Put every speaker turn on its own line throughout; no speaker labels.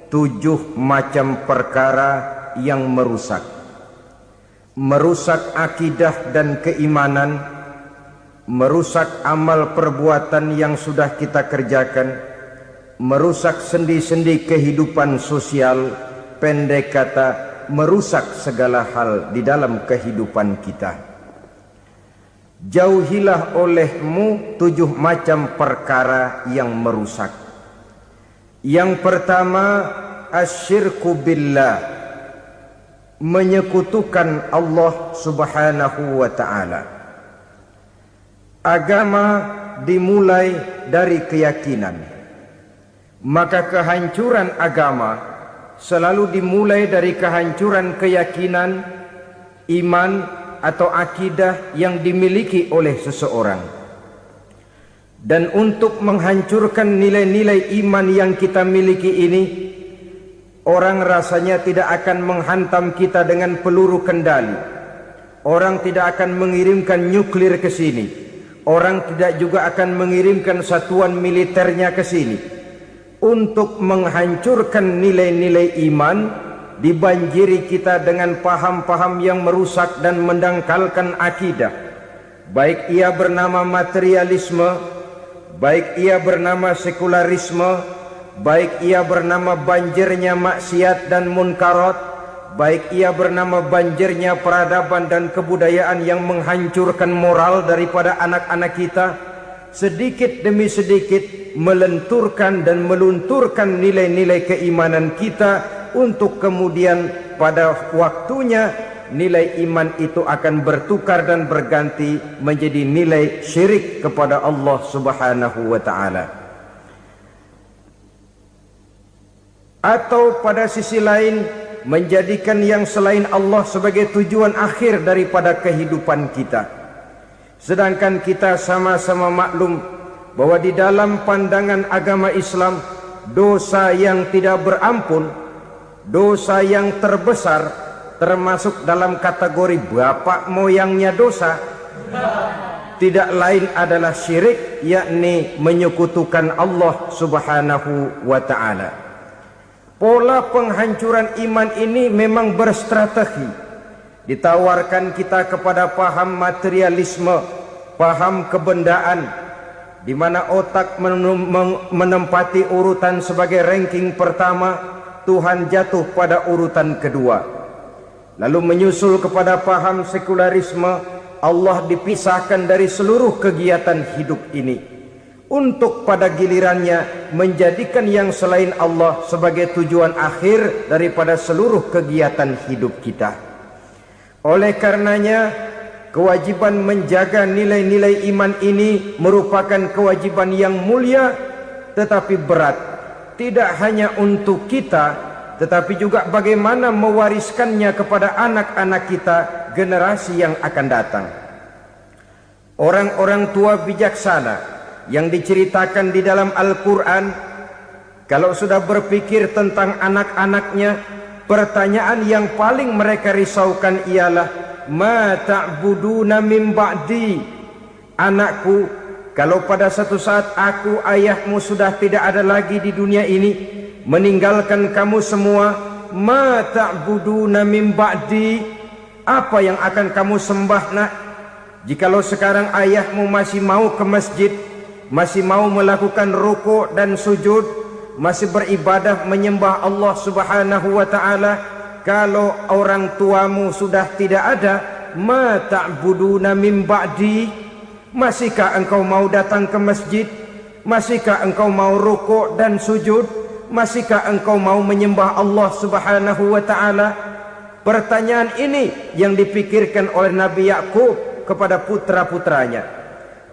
7 macam perkara yang merusak akidah dan keimanan, merusak amal perbuatan yang sudah kita kerjakan, merusak sendi-sendi kehidupan sosial, pendek kata merusak segala hal di dalam kehidupan kita. Jauhilah olehmu 7 macam perkara yang merusak. Yang pertama, asyirku billah, menyekutukan Allah subhanahu wa ta'ala. Agama dimulai dari keyakinan, maka kehancuran agama selalu dimulai dari kehancuran keyakinan, iman atau akidah yang dimiliki oleh seseorang. Dan untuk menghancurkan nilai-nilai iman yang kita miliki ini, orang rasanya tidak akan menghantam kita dengan peluru kendali. Orang tidak akan mengirimkan nuklir ke sini. Orang tidak juga akan mengirimkan satuan militernya ke sini. Untuk menghancurkan nilai-nilai iman, dibanjiri kita dengan paham-paham yang merusak dan mendangkalkan akidah. Baik ia bernama materialisme, baik ia bernama sekularisme, baik ia bernama banjirnya maksiat dan munkarat, baik ia bernama banjirnya peradaban dan kebudayaan yang menghancurkan moral daripada anak-anak kita, sedikit demi sedikit melenturkan dan melunturkan nilai-nilai keimanan kita, untuk kemudian pada waktunya nilai iman itu akan bertukar dan berganti menjadi nilai syirik kepada Allah subhanahu wa ta'ala. Atau pada sisi lain, menjadikan yang selain Allah sebagai tujuan akhir daripada kehidupan kita. Sedangkan kita sama-sama maklum bahwa di dalam pandangan agama Islam, dosa yang tidak berampun, dosa yang terbesar, termasuk dalam kategori bapak moyangnya dosa, tidak lain adalah syirik, yakni menyekutukan Allah subhanahu wa ta'ala. Pola penghancuran iman ini memang berstrategi. Ditawarkan kita kepada paham materialisme, paham kebendaan, di mana otak menempati urutan sebagai ranking pertama, Tuhan jatuh pada urutan kedua. Lalu menyusul kepada paham sekularisme, Allah dipisahkan dari seluruh kegiatan hidup ini, untuk pada gilirannya menjadikan yang selain Allah sebagai tujuan akhir daripada seluruh kegiatan hidup kita. Oleh karenanya, kewajiban menjaga nilai-nilai iman ini merupakan kewajiban yang mulia tetapi berat, tidak hanya untuk kita, tetapi juga bagaimana mewariskannya kepada anak-anak kita, generasi yang akan datang. Orang-orang tua bijaksana yang diceritakan di dalam Al-Quran, kalau sudah berpikir tentang anak-anaknya, pertanyaan yang paling mereka risaukan ialah, ma ta'buduna min ba'di. Anakku, kalau pada satu saat aku, ayahmu sudah tidak ada lagi di dunia ini, meninggalkan kamu semua, ma ta'buduna min ba'di, apa yang akan kamu sembah nak? Jikalau sekarang ayahmu masih mau ke masjid, masih mau melakukan rukuk dan sujud, masih beribadah menyembah Allah subhanahu wa ta'ala, kalau orang tuamu sudah tidak ada, ma ta'buduna min ba'di, masihkah engkau mau datang ke masjid? Masihkah engkau mau rukuk dan sujud? Masihkah engkau mau menyembah Allah subhanahu wa ta'ala? Pertanyaan ini yang dipikirkan oleh Nabi Yakub kepada putra-putranya.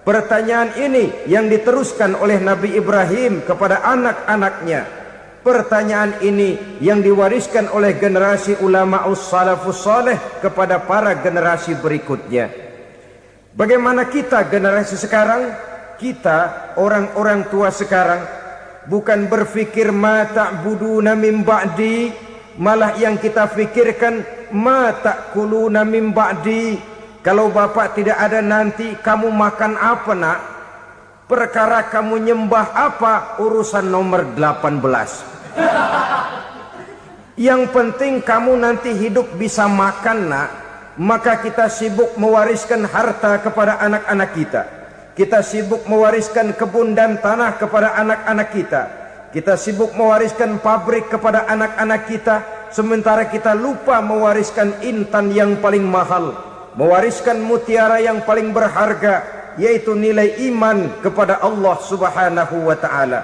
Pertanyaan ini yang diteruskan oleh Nabi Ibrahim kepada anak-anaknya. Pertanyaan ini yang diwariskan oleh generasi ulama'us salafus saleh kepada para generasi berikutnya. Bagaimana kita generasi sekarang? Kita orang-orang tua sekarang bukan berfikir ma ta'buduna min ba'di, malah yang kita fikirkan ma ta'kuluna min ba'di. Kalau bapak tidak ada nanti kamu makan apa nak? Perkara kamu nyembah apa? Urusan nomor 18. Yang penting kamu nanti hidup bisa makan, nak. Maka kita sibuk mewariskan harta kepada anak-anak kita. Kita sibuk mewariskan kebun dan tanah kepada anak-anak kita. Kita sibuk mewariskan pabrik kepada anak-anak kita, sementara kita lupa mewariskan intan yang paling mahal, mewariskan mutiara yang paling berharga, yaitu nilai iman kepada Allah Subhanahu wa ta'ala.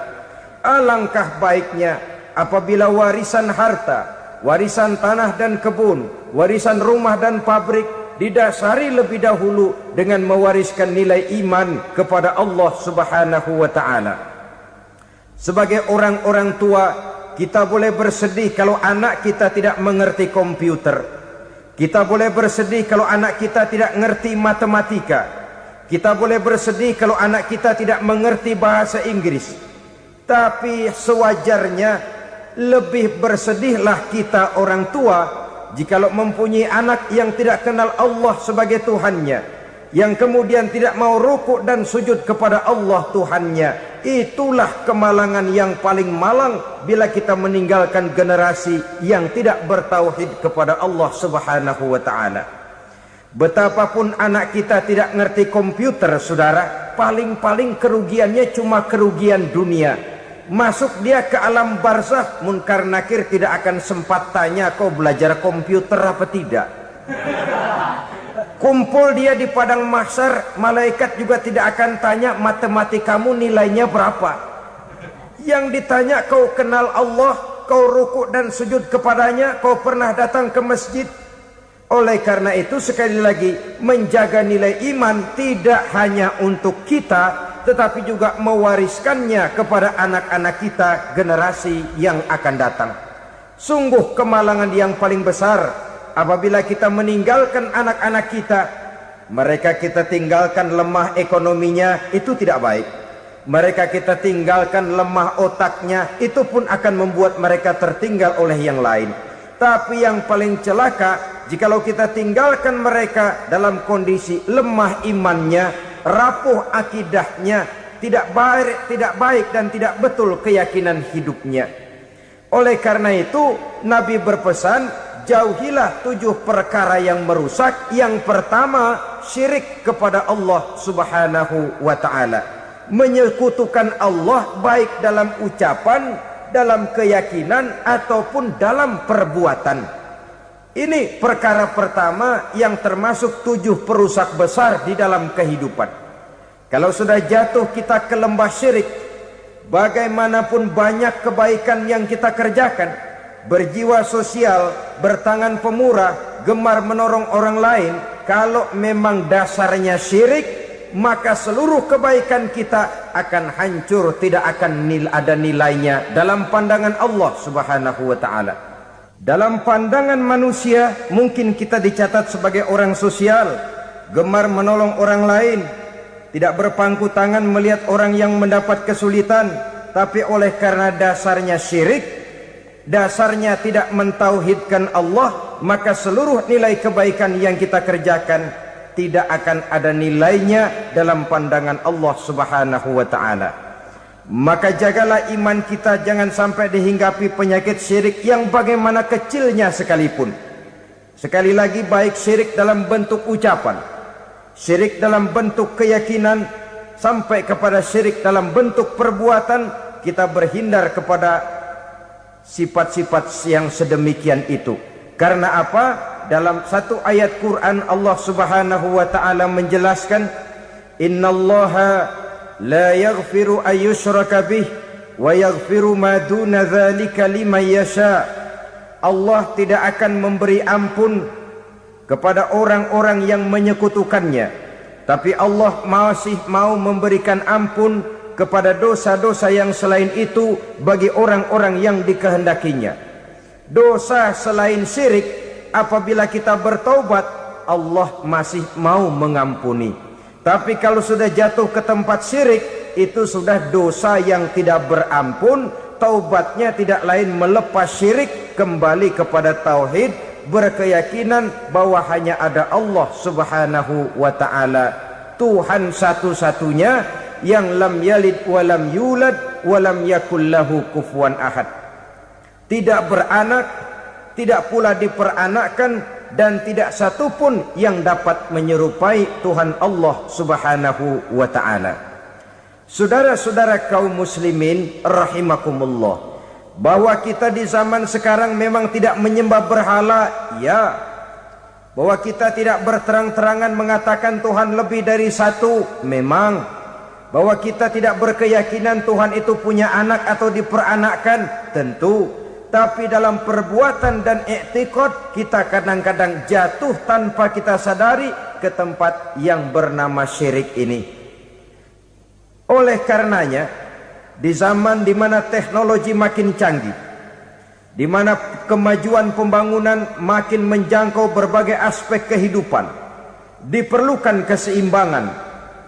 Alangkah baiknya apabila warisan harta, warisan tanah dan kebun, warisan rumah dan pabrik didasari lebih dahulu dengan mewariskan nilai iman kepada Allah Subhanahu wa ta'ala. Sebagai orang-orang tua, kita boleh bersedih kalau anak kita tidak mengerti komputer. Kita boleh bersedih kalau anak kita tidak mengerti matematika. Kita boleh bersedih kalau anak kita tidak mengerti bahasa Inggris. Tapi sewajarnya lebih bersedihlah kita orang tua jikalau mempunyai anak yang tidak kenal Allah sebagai Tuhannya, yang kemudian tidak mau rukuk dan sujud kepada Allah Tuhannya. Itulah kemalangan yang paling malang bila kita meninggalkan generasi yang tidak bertauhid kepada Allah Subhanahu wa ta'ala. Betapapun anak kita tidak ngerti komputer, saudara, paling-paling kerugiannya cuma kerugian dunia. Masuk dia ke alam barzakh, munkar nakir tidak akan sempat tanya kau belajar komputer apa tidak. Kumpul dia di padang mahsyar, malaikat juga tidak akan tanya matematikamu nilainya berapa. Yang ditanya kau kenal Allah, kau rukuk dan sujud kepadanya, kau pernah datang ke masjid. Oleh karena itu sekali lagi, menjaga nilai iman tidak hanya untuk kita, tetapi juga mewariskannya kepada anak-anak kita, generasi yang akan datang. Sungguh kemalangan yang paling besar apabila kita meninggalkan anak-anak kita. Mereka kita tinggalkan lemah ekonominya, itu tidak baik. Mereka kita tinggalkan lemah otaknya, itu pun akan membuat mereka tertinggal oleh yang lain. Tapi yang paling celaka, jikalau kita tinggalkan mereka dalam kondisi lemah imannya, rapuh akidahnya, tidak baik dan tidak betul keyakinan hidupnya. Oleh karena itu Nabi berpesan, jauhilah 7 perkara yang merusak. Yang pertama, syirik kepada Allah Subhanahu wa ta'ala. Menyekutukan Allah baik dalam ucapan, dalam keyakinan ataupun dalam perbuatan. Ini perkara pertama yang termasuk 7 perusak besar di dalam kehidupan. Kalau sudah jatuh kita ke lembah syirik, bagaimanapun banyak kebaikan yang kita kerjakan, berjiwa sosial, bertangan pemurah, gemar menolong orang lain, kalau memang dasarnya syirik, maka seluruh kebaikan kita akan hancur, tidak akan ada nilainya dalam pandangan Allah Subhanahu wa ta'ala. Dalam pandangan manusia mungkin kita dicatat sebagai orang sosial, gemar menolong orang lain, tidak berpangku tangan melihat orang yang mendapat kesulitan. Tapi oleh karena dasarnya syirik, dasarnya tidak mentauhidkan Allah, maka seluruh nilai kebaikan yang kita kerjakan tidak akan ada nilainya dalam pandangan Allah Subhanahu wa ta'ala. Maka jagalah iman kita, jangan sampai dihinggapi penyakit syirik yang bagaimana kecilnya sekalipun. Sekali lagi, baik syirik dalam bentuk ucapan, syirik dalam bentuk keyakinan, sampai kepada syirik dalam bentuk perbuatan, kita berhindar kepada sifat-sifat yang sedemikian itu. Karena apa? Dalam satu ayat Quran Allah Subhanahu wa ta'ala menjelaskan, innallaha la yaghfiru ayyushraka bih wa yaghfiru ma duna dzalika liman yasha. Allah tidak akan memberi ampun kepada orang-orang yang menyekutukannya, tapi Allah masih mau memberikan ampun kepada dosa-dosa yang selain itu bagi orang-orang yang dikehendakinya. Dosa selain syirik, apabila kita bertaubat, Allah masih mau mengampuni. Tapi kalau sudah jatuh ke tempat syirik, itu sudah dosa yang tidak berampun. Taubatnya tidak lain melepas syirik, kembali kepada tauhid, berkeyakinan bahwa hanya ada Allah Subhanahu wa ta'ala, Tuhan satu-satunya, yang lam yalid walam yulad walam yakul lahu kufuwan ahad. tidak beranak, tidak pula diperanakkan, dan tidak satupun yang dapat menyerupai Tuhan Allah Subhanahu wa ta'ala. Saudara-saudara kaum muslimin rahimakumullah, bahwa kita di zaman sekarang memang tidak menyembah berhala, ya. Bahwa kita tidak berterang-terangan mengatakan Tuhan lebih dari satu, memang. Bahwa kita tidak berkeyakinan Tuhan itu punya anak atau diperanakkan, tentu. Tapi dalam perbuatan dan i'tiqad kita kadang-kadang jatuh tanpa kita sadari ke tempat yang bernama syirik ini. Oleh karenanya, di zaman di mana teknologi makin canggih, di mana kemajuan pembangunan makin menjangkau berbagai aspek kehidupan, diperlukan keseimbangan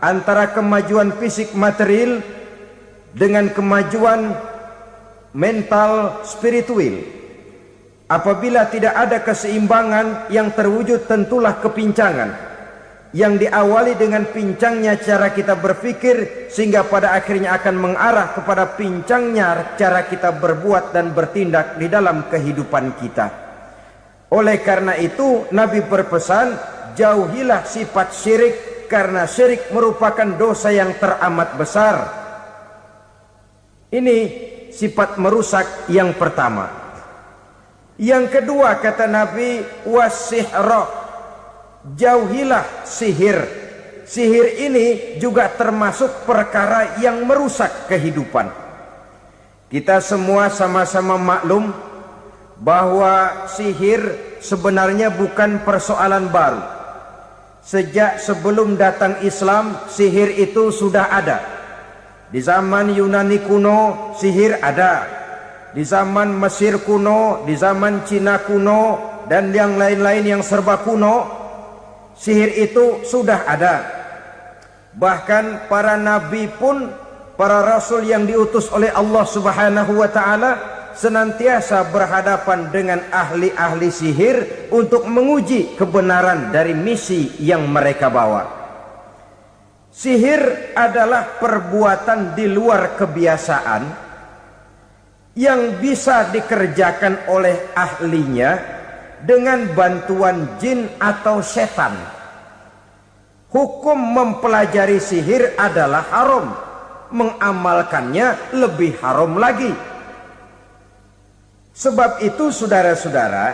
antara kemajuan fisik material dengan kemajuan mental spiritual. Apabila tidak ada keseimbangan, yang terwujud tentulah kepincangan, yang diawali dengan pincangnya cara kita berpikir, sehingga pada akhirnya akan mengarah kepada pincangnya cara kita berbuat dan bertindak di dalam kehidupan kita. Oleh karena itu Nabi berpesan, jauhilah sifat syirik, karena syirik merupakan dosa yang teramat besar. Ini sifat merusak yang pertama. Yang kedua kata Nabi, wasihra, jauhilah sihir. Sihir ini juga termasuk perkara yang merusak kehidupan. Kita semua sama-sama maklum bahwa sihir sebenarnya bukan persoalan baru. Sejak sebelum datang Islam, sihir itu sudah ada. Di zaman Yunani kuno, sihir ada. Di zaman Mesir kuno, di zaman Cina kuno, dan yang lain-lain yang serba kuno, sihir itu sudah ada. Bahkan para nabi pun, para rasul yang diutus oleh Allah Subhanahu wa ta'ala, senantiasa berhadapan dengan ahli-ahli sihir untuk menguji kebenaran dari misi yang mereka bawa. Sihir adalah perbuatan di luar kebiasaan yang bisa dikerjakan oleh ahlinya dengan bantuan jin atau setan. Hukum mempelajari sihir adalah haram, mengamalkannya lebih haram lagi. Sebab itu saudara-saudara,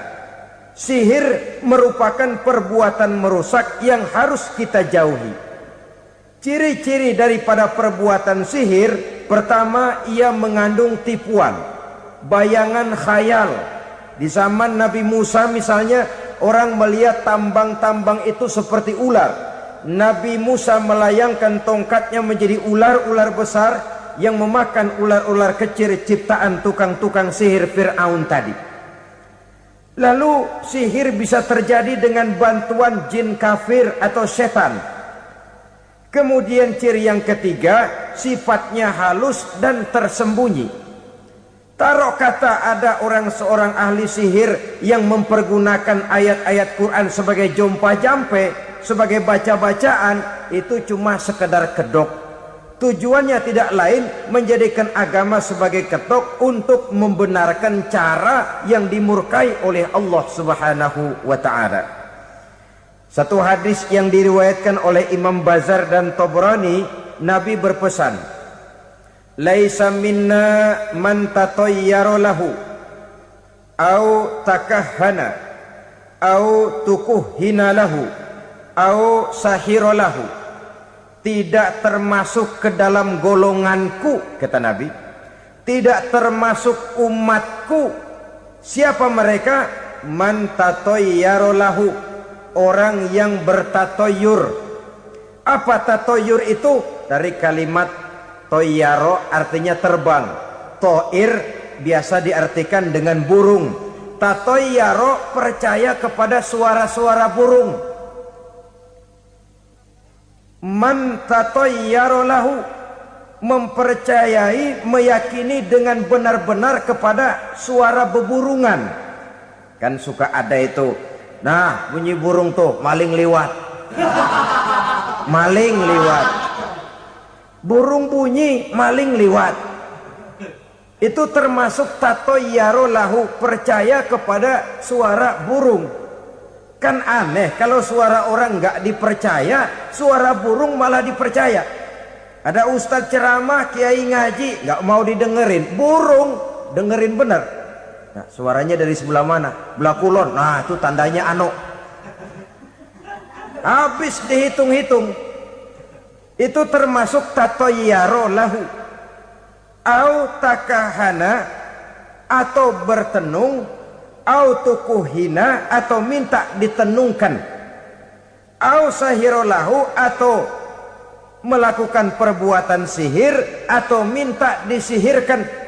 sihir merupakan perbuatan merusak yang harus kita jauhi. Ciri-ciri daripada perbuatan sihir, pertama, ia mengandung tipuan, bayangan khayal. Di zaman Nabi Musa misalnya, orang melihat tambang-tambang itu seperti ular. Nabi Musa melayangkan tongkatnya menjadi ular-ular besar yang memakan ular-ular kecil ciptaan tukang-tukang sihir Fir'aun tadi. Lalu sihir bisa terjadi dengan bantuan jin kafir atau setan. Kemudian ciri yang ketiga, sifatnya halus dan tersembunyi. Taruh kata ada seorang ahli sihir yang mempergunakan ayat-ayat Quran sebagai jompa-jampe, sebagai baca-bacaan, itu cuma sekedar kedok. Tujuannya tidak lain menjadikan agama sebagai ketok untuk membenarkan cara yang dimurkai oleh Allah Subhanahu wa ta'ala. Satu hadis yang diriwayatkan oleh Imam Bazar dan Tabrani, Nabi berpesan, laisa minna man tatayyara lahu au takahhana au tukuhhina lahu au sahira lahu. Tidak termasuk ke dalam golonganku, kata Nabi. Tidak termasuk umatku. Siapa mereka? Man tatayyara lahu, orang yang bertatoyur. Apa tatoyur itu? Dari kalimat toyaro, artinya terbang. Toir biasa diartikan dengan burung. Tatoyaro percaya kepada suara-suara burung. Man tatayyara lahu, mempercayai, meyakini dengan benar-benar kepada suara beburungan. Kan suka ada itu, nah bunyi burung tuh, maling liwat. Maling liwat. Burung bunyi, maling liwat. Itu termasuk tatoyaro lahu, percaya kepada suara burung. Kan aneh kalau suara orang nggak dipercaya, suara burung malah dipercaya. Ada ustadz ceramah, kiai ngaji, nggak mau didengerin, burung dengerin bener. Nah, suaranya dari sebelah mana? Belah kulon. Nah, itu tandanya ano. Habis dihitung-hitung. Itu termasuk tatoyaro lahu. Au takahana, atau bertenung, au tukuhina, atau minta ditenungkan, au sahirolahu, atau melakukan perbuatan sihir, atau minta disihirkan.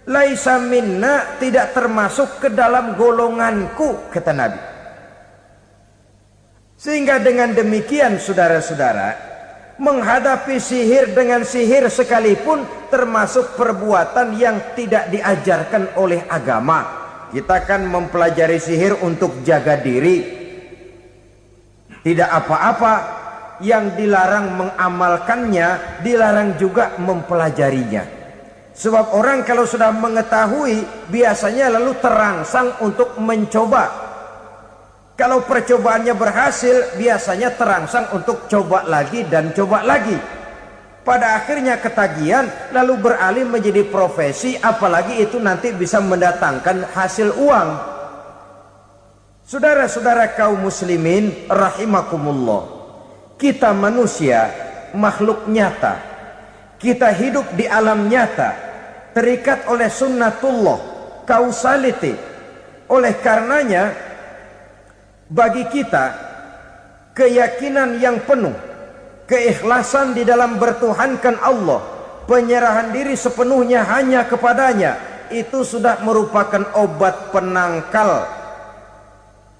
Laisa minna, tidak termasuk ke dalam golonganku, kata Nabi. Sehingga dengan demikian saudara-saudara, menghadapi sihir dengan sihir sekalipun termasuk perbuatan yang tidak diajarkan oleh agama. Kita kan mempelajari sihir untuk jaga diri, tidak apa-apa. Yang dilarang mengamalkannya, dilarang juga mempelajarinya. Sebab orang kalau sudah mengetahui, biasanya lalu terangsang untuk mencoba. Kalau percobaannya berhasil, biasanya terangsang untuk coba lagi dan coba lagi. Pada akhirnya ketagihan, lalu beralih menjadi profesi, apalagi itu nanti bisa mendatangkan hasil uang. Saudara-saudara kaum muslimin rahimakumullah, kita manusia makhluk nyata. Kita hidup di alam nyata, terikat oleh sunnatullah, causality. Oleh karenanya, bagi kita keyakinan yang penuh, keikhlasan di dalam bertuhankan Allah, penyerahan diri sepenuhnya hanya kepadanya, itu sudah merupakan obat penangkal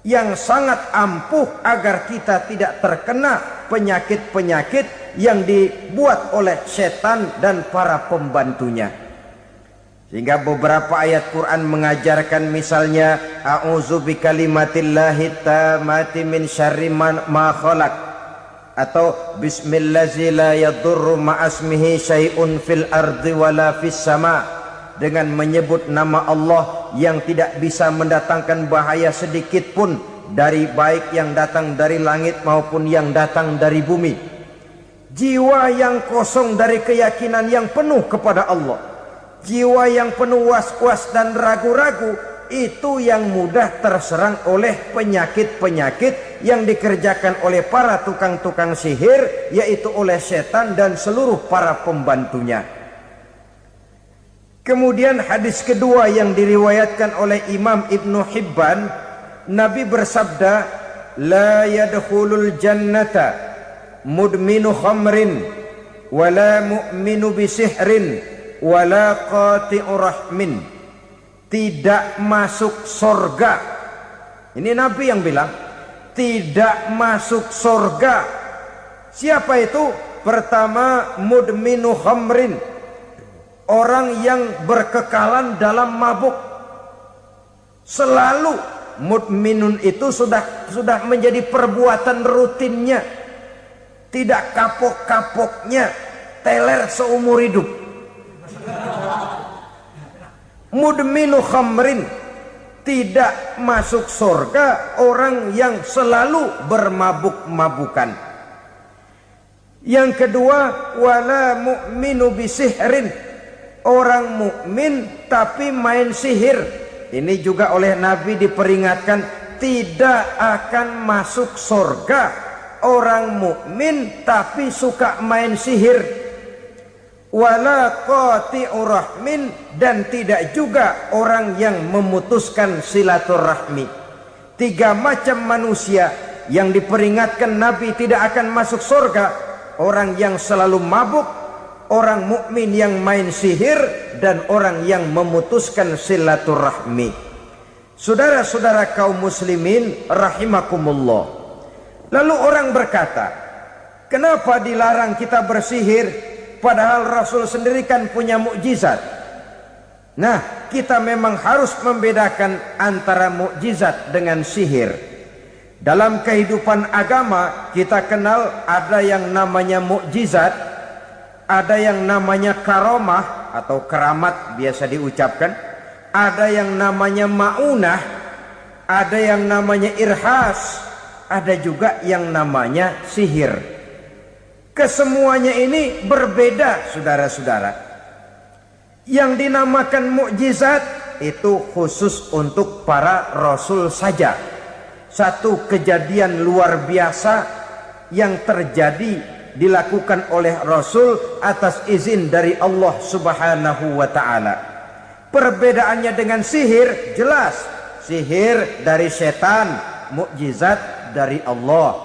yang sangat ampuh agar kita tidak terkena penyakit-penyakit yang dibuat oleh setan dan para pembantunya. Sehingga beberapa ayat Quran mengajarkan, misalnya a'udzu bikalimatillahi tammati min syarri ma khalaq, atau bismillazi la yadurru ma'asmihi syai'un fil ardi wala fis sama, dengan menyebut nama Allah yang tidak bisa mendatangkan bahaya sedikit pun, dari baik yang datang dari langit maupun yang datang dari bumi. Jiwa yang kosong dari keyakinan yang penuh kepada Allah, jiwa yang penuh was-was dan ragu-ragu, itu yang mudah terserang oleh penyakit-penyakit yang dikerjakan oleh para tukang-tukang sihir, yaitu oleh setan dan seluruh para pembantunya. Kemudian hadis kedua yang diriwayatkan oleh Imam Ibnu Hibban, Nabi bersabda, la yadkhulul jannata mudminu khamrin wala mu'minu bisihrin wala qati'u rahmin. Tidak masuk surga. Ini Nabi yang bilang, tidak masuk surga. Siapa itu? Pertama, mudminu khamrin, orang yang berkekalan dalam mabuk. Selalu mudminun itu sudah menjadi perbuatan rutinnya, tidak kapok-kapoknya, teler seumur hidup. Mudminu khamrin, tidak masuk surga orang yang selalu bermabuk-mabukan. Yang kedua, wala mu'minu bisihrin, orang mukmin tapi main sihir. Ini juga oleh Nabi diperingatkan, tidak akan masuk surga orang mukmin tapi suka main sihir. Wala qati'u rahmin, dan tidak juga orang yang memutuskan silaturahmi. Tiga macam manusia yang diperingatkan Nabi tidak akan masuk surga: orang yang selalu mabuk, orang mukmin yang main sihir, dan orang yang memutuskan silaturahmi. Saudara-saudara kaum muslimin rahimakumullah. Lalu orang berkata, kenapa dilarang kita bersihir? Padahal Rasul sendiri kan punya mukjizat. Nah, kita memang harus membedakan antara mukjizat dengan sihir. Dalam kehidupan agama kita kenal ada yang namanya mukjizat, Ada yang namanya karomah atau keramat biasa diucapkan. Ada yang namanya maunah. Ada yang namanya irhas. Ada juga yang namanya sihir. Kesemuanya ini berbeda, saudara-saudara. Yang dinamakan mukjizat itu khusus untuk para rasul saja. Satu kejadian luar biasa yang terjadi dilakukan oleh Rasul atas izin dari Allah Subhanahu wa ta'ala. Perbedaannya dengan sihir jelas. Sihir dari setan, mukjizat dari Allah.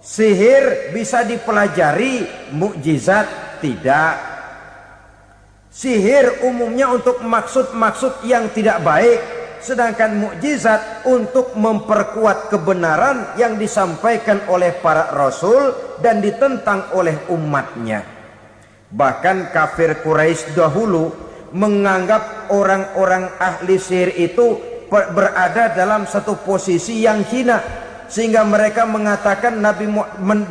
Sihir bisa dipelajari, mukjizat tidak. Sihir umumnya untuk maksud-maksud yang tidak baik, sedangkan mukjizat untuk memperkuat kebenaran yang disampaikan oleh para rasul dan ditentang oleh umatnya. Bahkan kafir Quraisy dahulu menganggap orang-orang ahli sihir itu berada dalam satu posisi yang hina, sehingga mereka mengatakan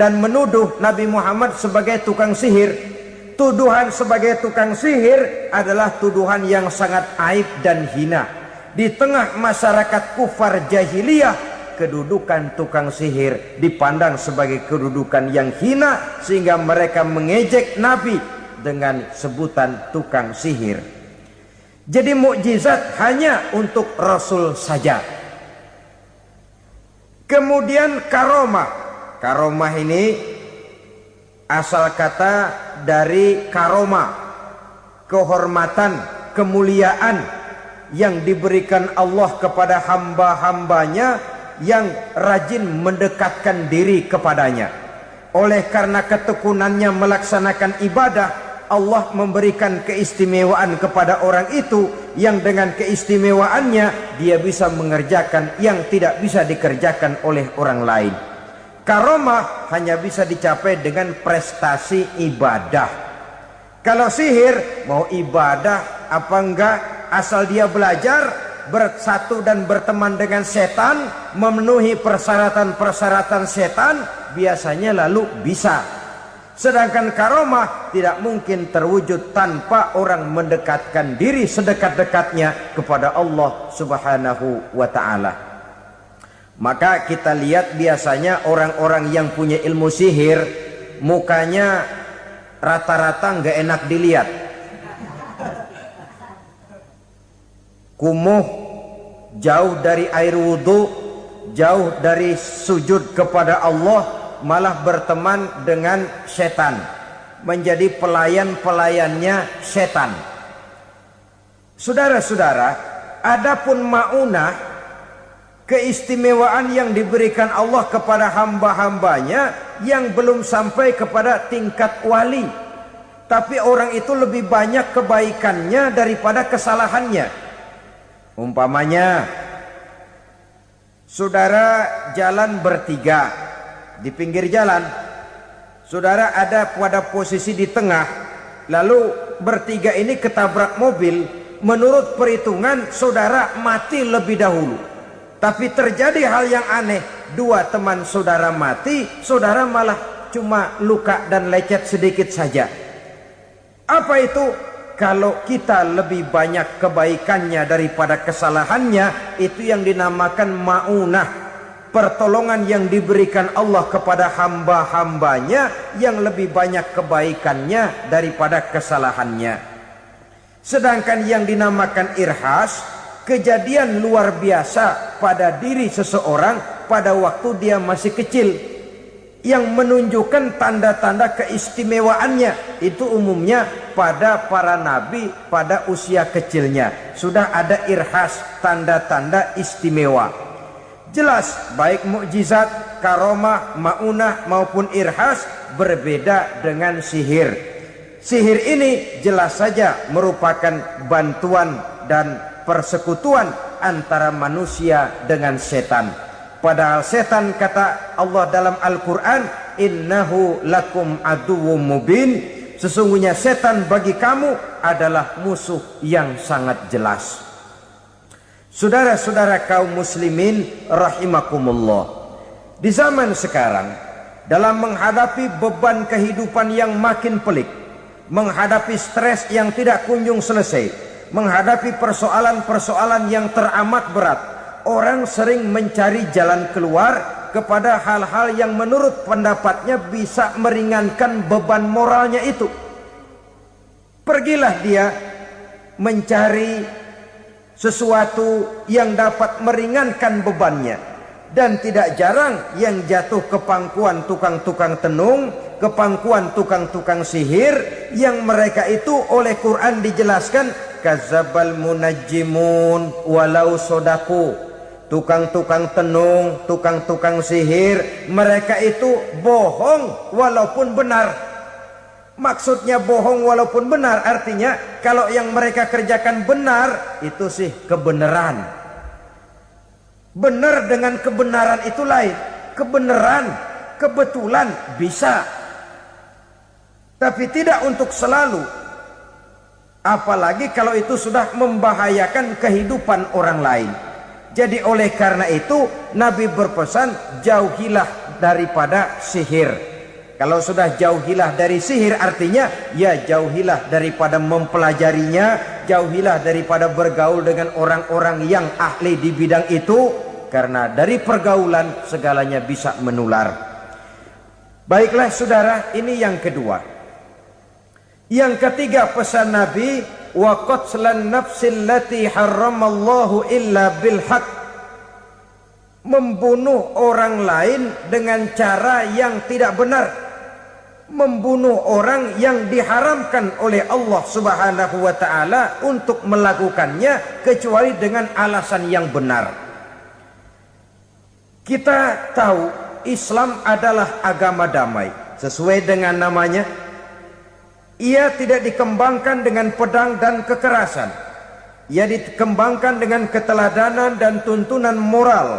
dan menuduh Nabi Muhammad sebagai tukang sihir. Tuduhan sebagai tukang sihir adalah tuduhan yang sangat aib dan hina. Di tengah masyarakat kufar jahiliyah, kedudukan tukang sihir dipandang sebagai kedudukan yang hina, sehingga mereka mengejek Nabi dengan sebutan tukang sihir. Jadi mukjizat hanya untuk Rasul saja. Kemudian karomah. Karomah ini asal kata dari karoma, kehormatan, kemuliaan yang diberikan Allah kepada hamba-hambanya yang rajin mendekatkan diri kepadanya. Oleh karena ketekunannya melaksanakan ibadah, Allah memberikan keistimewaan kepada orang itu, yang dengan keistimewaannya dia bisa mengerjakan yang tidak bisa dikerjakan oleh orang lain. Karomah hanya bisa dicapai dengan prestasi ibadah. Kalau sihir mau ibadah apa enggak, asal dia belajar, bersatu dan berteman dengan setan, memenuhi persyaratan-persyaratan setan, biasanya lalu bisa. Sedangkan karomah tidak mungkin terwujud tanpa orang mendekatkan diri sedekat-dekatnya kepada Allah Subhanahu wa ta'ala. Maka kita lihat biasanya orang-orang yang punya ilmu sihir, mukanya rata-rata nggak enak dilihat. Kumuh, jauh dari air wudhu, jauh dari sujud kepada Allah, malah berteman dengan setan, menjadi pelayan-pelayannya setan. Saudara-saudara, adapun maunah, keistimewaan yang diberikan Allah kepada hamba-hambanya yang belum sampai kepada tingkat wali, tapi orang itu lebih banyak kebaikannya daripada kesalahannya. Umpamanya, saudara jalan bertiga di pinggir jalan, saudara ada pada posisi di tengah, lalu bertiga ini ketabrak mobil. Menurut perhitungan saudara mati lebih dahulu, tapi terjadi hal yang aneh, dua teman saudara mati, saudara malah cuma luka dan lecet sedikit saja. Apa itu? Kalau kita lebih banyak kebaikannya daripada kesalahannya, itu yang dinamakan maunah, pertolongan yang diberikan Allah kepada hamba-hambanya yang lebih banyak kebaikannya daripada kesalahannya. Sedangkan yang dinamakan irhas, kejadian luar biasa pada diri seseorang pada waktu dia masih kecil, yang menunjukkan tanda-tanda keistimewaannya. Itu umumnya pada para nabi pada usia kecilnya sudah ada irhas, tanda-tanda istimewa. Jelas baik mukjizat, karomah, maunah maupun irhas berbeda dengan sihir. Sihir ini jelas saja merupakan bantuan dan persekutuan antara manusia dengan setan. Padahal setan, kata Allah dalam Al-Quran, innahu lakum aduwwum mubin, sesungguhnya setan bagi kamu adalah musuh yang sangat jelas. Saudara-saudara kaum muslimin rahimakumullah, di zaman sekarang dalam menghadapi beban kehidupan yang makin pelik, menghadapi stres yang tidak kunjung selesai, menghadapi persoalan-persoalan yang teramat berat, orang sering mencari jalan keluar kepada hal-hal yang menurut pendapatnya bisa meringankan beban moralnya itu. Pergilah dia mencari sesuatu yang dapat meringankan bebannya. Dan tidak jarang yang jatuh ke pangkuan tukang-tukang tenung, ke pangkuan tukang-tukang sihir, yang mereka itu oleh Quran dijelaskan kadzabal munajjimun walau sodaku. Tukang-tukang tenung, tukang-tukang sihir, mereka itu bohong walaupun benar. Maksudnya bohong walaupun benar artinya kalau yang mereka kerjakan benar itu sih kebenaran. Benar dengan kebenaran itu lain. Kebenaran, kebetulan bisa, tapi tidak untuk selalu. Apalagi kalau itu sudah membahayakan kehidupan orang lain. Jadi oleh karena itu Nabi berpesan jauhilah daripada sihir. Kalau sudah jauhilah dari sihir artinya ya jauhilah daripada mempelajarinya, jauhilah daripada bergaul dengan orang-orang yang ahli di bidang itu, karena dari pergaulan segalanya bisa menular. Baiklah saudara, ini yang kedua. Yang ketiga pesan Nabi, wa qatlan nafsil lati harramallahu illa bil haq. Membunuh orang lain dengan cara yang tidak benar. Membunuh orang yang diharamkan oleh Allah Subhanahu wa taala untuk melakukannya kecuali dengan alasan yang benar. Kita tahu Islam adalah agama damai. Sesuai dengan namanya, ia tidak dikembangkan dengan pedang dan kekerasan. Ia dikembangkan dengan keteladanan dan tuntunan moral.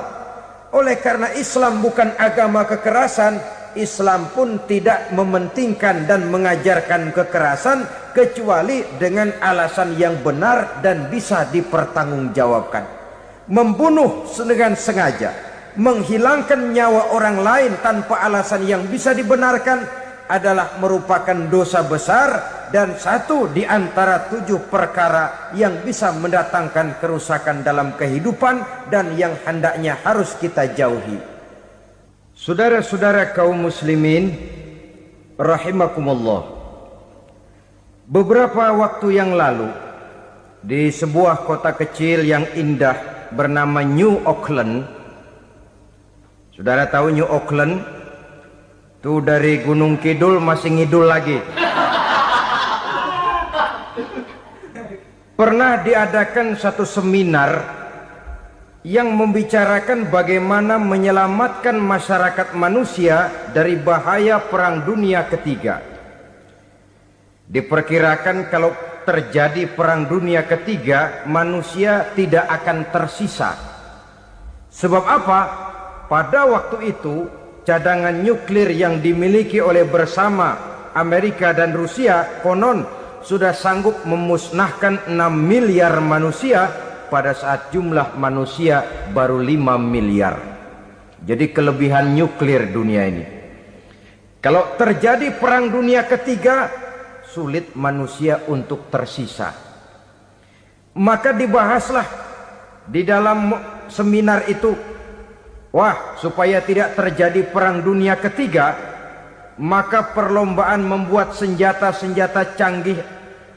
Oleh karena Islam bukan agama kekerasan, Islam pun tidak mementingkan dan mengajarkan kekerasan kecuali dengan alasan yang benar dan bisa dipertanggungjawabkan. Membunuh dengan sengaja, menghilangkan nyawa orang lain tanpa alasan yang bisa dibenarkan adalah merupakan dosa besar dan satu di antara 7 perkara yang bisa mendatangkan kerusakan dalam kehidupan dan yang hendaknya harus kita jauhi. Saudara-saudara kaum muslimin rahimakumullah, beberapa waktu yang lalu di sebuah kota kecil yang indah bernama New Auckland. Saudara tahu New Auckland? Itu dari Gunung Kidul masih ngidul lagi. Pernah diadakan satu seminar yang membicarakan bagaimana menyelamatkan masyarakat manusia dari bahaya Perang Dunia Ketiga. Diperkirakan kalau terjadi Perang Dunia Ketiga, manusia tidak akan tersisa. Sebab apa? Pada waktu itu cadangan nuklir yang dimiliki oleh bersama Amerika dan Rusia konon sudah sanggup memusnahkan 6 miliar manusia pada saat jumlah manusia baru 5 miliar. Jadi kelebihan nuklir dunia ini. Kalau terjadi Perang Dunia Ketiga, sulit manusia untuk tersisa. Maka dibahaslah di dalam seminar itu, wah, supaya tidak terjadi Perang Dunia Ketiga, maka perlombaan membuat senjata-senjata canggih,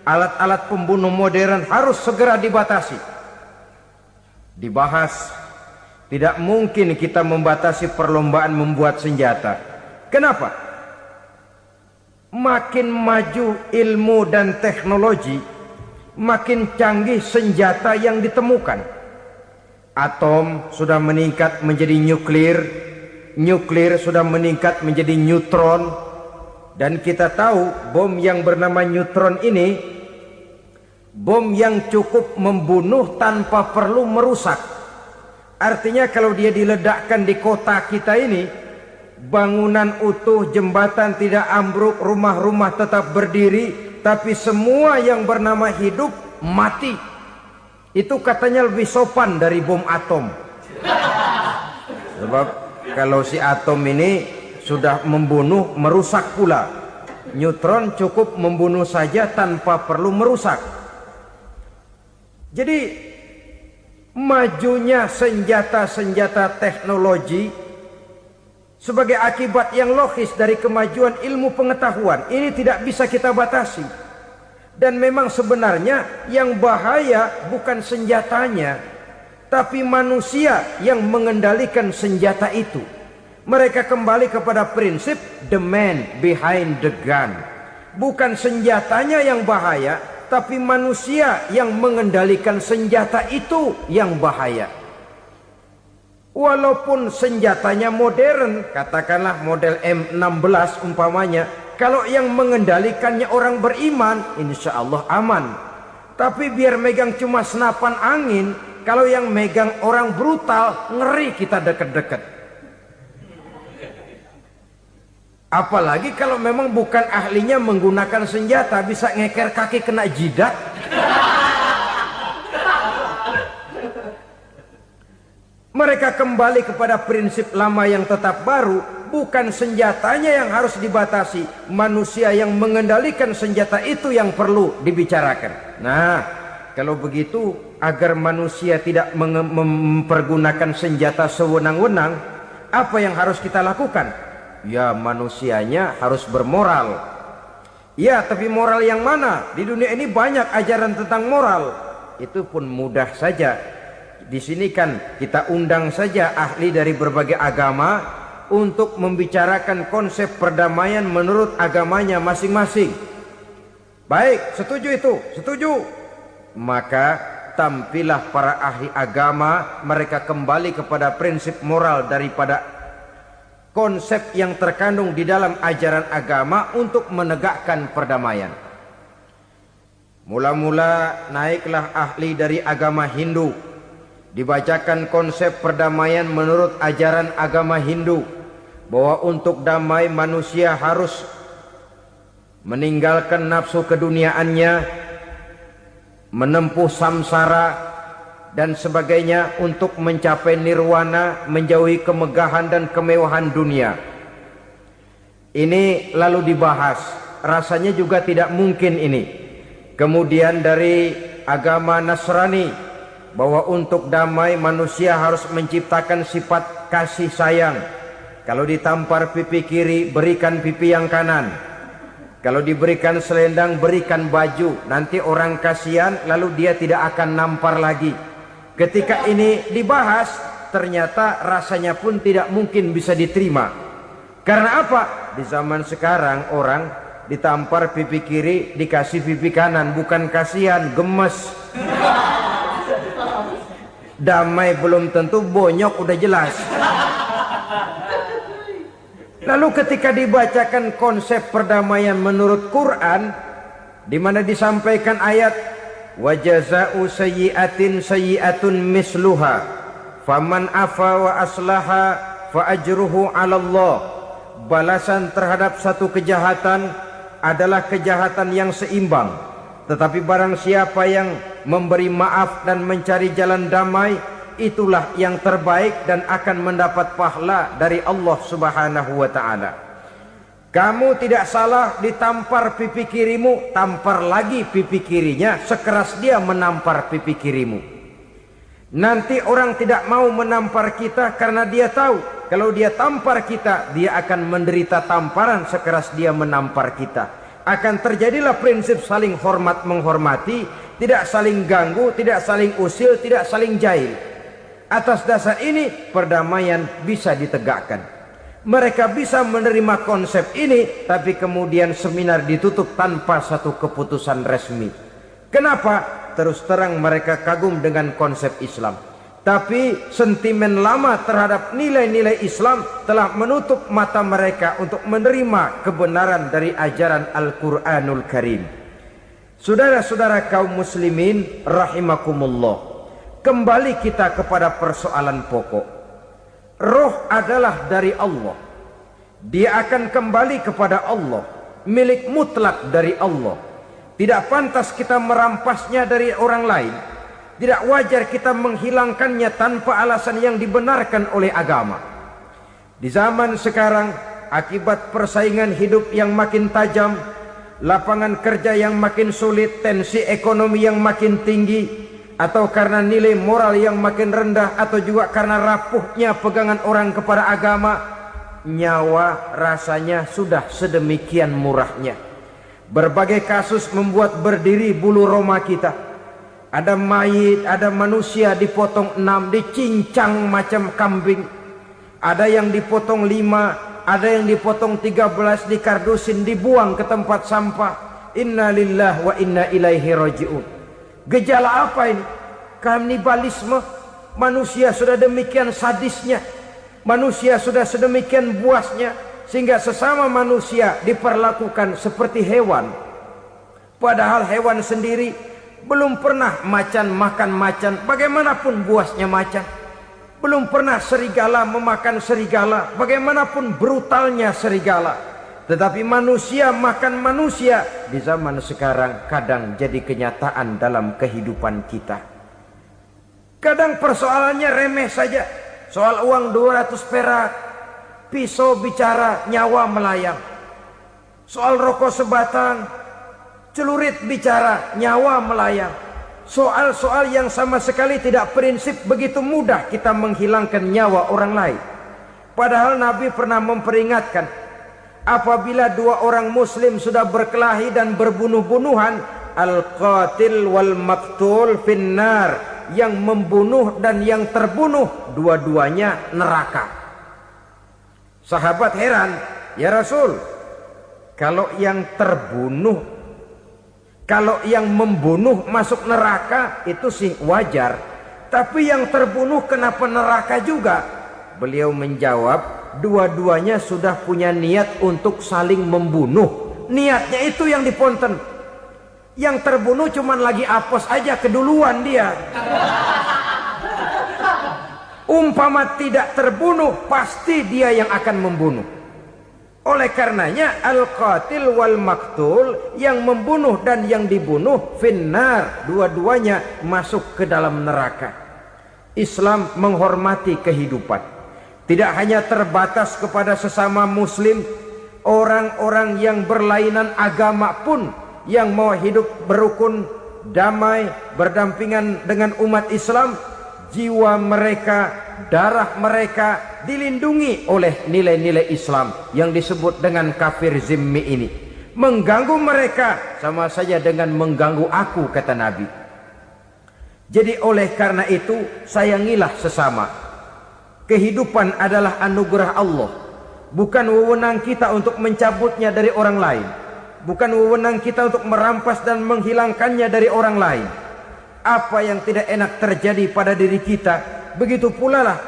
alat-alat pembunuh modern harus segera dibatasi. Dibahas, tidak mungkin kita membatasi perlombaan membuat senjata. Kenapa? Makin maju ilmu dan teknologi, makin canggih senjata yang ditemukan. Atom sudah meningkat menjadi nuklir, nuklir sudah meningkat menjadi neutron, dan kita tahu bom yang bernama neutron ini bom yang cukup membunuh tanpa perlu merusak. Artinya kalau dia diledakkan di kota kita ini, bangunan utuh, jembatan tidak ambruk, rumah-rumah tetap berdiri, tapi semua yang bernama hidup mati. Itu katanya lebih sopan dari bom atom. Sebab kalau si atom ini sudah membunuh, merusak pula. Neutron cukup membunuh saja tanpa perlu merusak. Jadi majunya senjata-senjata teknologi sebagai akibat yang logis dari kemajuan ilmu pengetahuan ini tidak bisa kita batasi. Dan memang sebenarnya yang bahaya bukan senjatanya, tapi manusia yang mengendalikan senjata itu. Mereka kembali kepada prinsip the man behind the gun. Bukan senjatanya yang bahaya, tapi manusia yang mengendalikan senjata itu yang bahaya. Walaupun senjatanya modern, katakanlah model M16 umpamanya, kalau yang mengendalikannya orang beriman, insya Allah aman. Tapi biar megang cuma senapan angin, kalau yang megang orang brutal, ngeri kita deket-deket. Apalagi kalau memang bukan ahlinya menggunakan senjata, bisa ngeker kaki kena jidat. Mereka kembali kepada prinsip lama yang tetap baru. Bukan senjatanya yang harus dibatasi, manusia yang mengendalikan senjata itu yang perlu dibicarakan. Nah, kalau begitu, agar manusia tidak mempergunakan senjata sewenang-wenang, apa yang harus kita lakukan? Ya, manusianya harus bermoral. Ya, tapi moral yang mana? Di dunia ini banyak ajaran tentang moral. Itu pun mudah saja. Di sini kan kita undang saja ahli dari berbagai agama untuk membicarakan konsep perdamaian menurut agamanya masing-masing. Baik, setuju itu, setuju. Maka tampillah para ahli agama, mereka kembali kepada prinsip moral daripada konsep yang terkandung di dalam ajaran agama untuk menegakkan perdamaian. Mula-mula naiklah ahli dari agama Hindu, dibacakan konsep perdamaian menurut ajaran agama Hindu, bahwa untuk damai manusia harus meninggalkan nafsu keduniaannya, menempuh samsara dan sebagainya untuk mencapai nirwana, menjauhi kemegahan dan kemewahan dunia. Ini lalu dibahas, rasanya juga tidak mungkin ini. Kemudian dari agama Nasrani, bahwa untuk damai manusia harus menciptakan sifat kasih sayang. Kalau ditampar pipi kiri, berikan pipi yang kanan. Kalau diberikan selendang, berikan baju. Nanti orang kasihan, lalu dia tidak akan nampar lagi. Ketika ini dibahas, ternyata rasanya pun tidak mungkin bisa diterima. Karena apa? Di zaman sekarang orang ditampar pipi kiri, dikasih pipi kanan. Bukan kasihan, gemes. Damai belum tentu, bonyok udah jelas. Lalu ketika dibacakan konsep perdamaian menurut Quran, di mana disampaikan ayat wa jazaa'u sayyi'atin sayyi'atun misluha faman afa wa aslaha fa ajruhu 'ala Allah. Balasan terhadap satu kejahatan adalah kejahatan yang seimbang. Tetapi barang siapa yang memberi maaf dan mencari jalan damai, itulah yang terbaik dan akan mendapat pahala dari Allah Subhanahu wa ta'ala. Kamu tidak salah ditampar pipi kirimu, tampar lagi pipi kirinya sekeras dia menampar pipi kirimu. Nanti orang tidak mau menampar kita karena dia tahu kalau dia tampar kita, dia akan menderita tamparan sekeras dia menampar kita. Akan terjadilah prinsip saling hormat menghormati, tidak saling ganggu, tidak saling usil, tidak saling jahil. Atas dasar ini perdamaian bisa ditegakkan. Mereka bisa menerima konsep ini, tapi kemudian seminar ditutup tanpa satu keputusan resmi. Kenapa? Terus terang mereka kagum dengan konsep Islam, tapi sentimen lama terhadap nilai-nilai Islam telah menutup mata mereka untuk menerima kebenaran dari ajaran Al-Quranul Karim. Saudara-saudara kaum muslimin rahimakumullah, kembali kita kepada persoalan pokok. Roh adalah dari Allah. Dia akan kembali kepada Allah, milik mutlak dari Allah. Tidak pantas kita merampasnya dari orang lain. Tidak wajar kita menghilangkannya tanpa alasan yang dibenarkan oleh agama. Di zaman sekarang akibat persaingan hidup yang makin tajam, lapangan kerja yang makin sulit, tensi ekonomi yang makin tinggi, atau karena nilai moral yang makin rendah, atau juga karena rapuhnya pegangan orang kepada agama, nyawa rasanya sudah sedemikian murahnya. Berbagai kasus membuat berdiri bulu roma kita. Ada mayit, ada manusia dipotong 6, dicincang macam kambing. Ada yang dipotong 5, ada yang dipotong 13, dikardusin, dibuang ke tempat sampah. Inna lillahi wa inna ilaihi raji'un. Gejala apa ini? Kanibalisme. Manusia sudah demikian sadisnya, manusia sudah sedemikian buasnya, sehingga sesama manusia diperlakukan seperti hewan. Padahal hewan sendiri belum pernah macan makan macan, bagaimanapun buasnya macan. Belum pernah serigala memakan serigala, bagaimanapun brutalnya serigala. Tetapi manusia makan manusia di zaman sekarang kadang jadi kenyataan dalam kehidupan kita. Kadang persoalannya remeh saja. Soal uang 200 perak, pisau bicara, nyawa melayang. Soal rokok sebatang, celurit bicara, nyawa melayang. Soal-soal yang sama sekali tidak prinsip, begitu mudah kita menghilangkan nyawa orang lain. Padahal Nabi pernah memperingatkan, apabila dua orang muslim sudah berkelahi dan berbunuh-bunuhan, al-qatil wal maktul finnar, yang membunuh dan yang terbunuh dua-duanya neraka. Sahabat heran, ya Rasul, kalau yang terbunuh, kalau yang membunuh masuk neraka itu sih wajar, tapi yang terbunuh kenapa neraka juga? Beliau menjawab, dua-duanya sudah punya niat untuk saling membunuh. Niatnya itu yang diponten. Yang terbunuh cuman lagi apes aja, keduluan dia. Umpama tidak terbunuh, pasti dia yang akan membunuh. Oleh karenanya al-qatil wal maktul, yang membunuh dan yang dibunuh finnar, dua-duanya masuk ke dalam neraka. Islam menghormati kehidupan, tidak hanya terbatas kepada sesama muslim. Orang-orang yang berlainan agama pun yang mau hidup berukun, damai, berdampingan dengan umat Islam, jiwa mereka, darah mereka dilindungi oleh nilai-nilai Islam yang disebut dengan kafir zimmi ini. Mengganggu mereka sama saja dengan mengganggu aku, kata Nabi. Jadi oleh karena itu, sayangilah sesama. Kehidupan adalah anugerah Allah, bukan wewenang kita untuk mencabutnya dari orang lain, bukan wewenang kita untuk merampas dan menghilangkannya dari orang lain. Apa yang tidak enak terjadi pada diri kita, begitu pula lah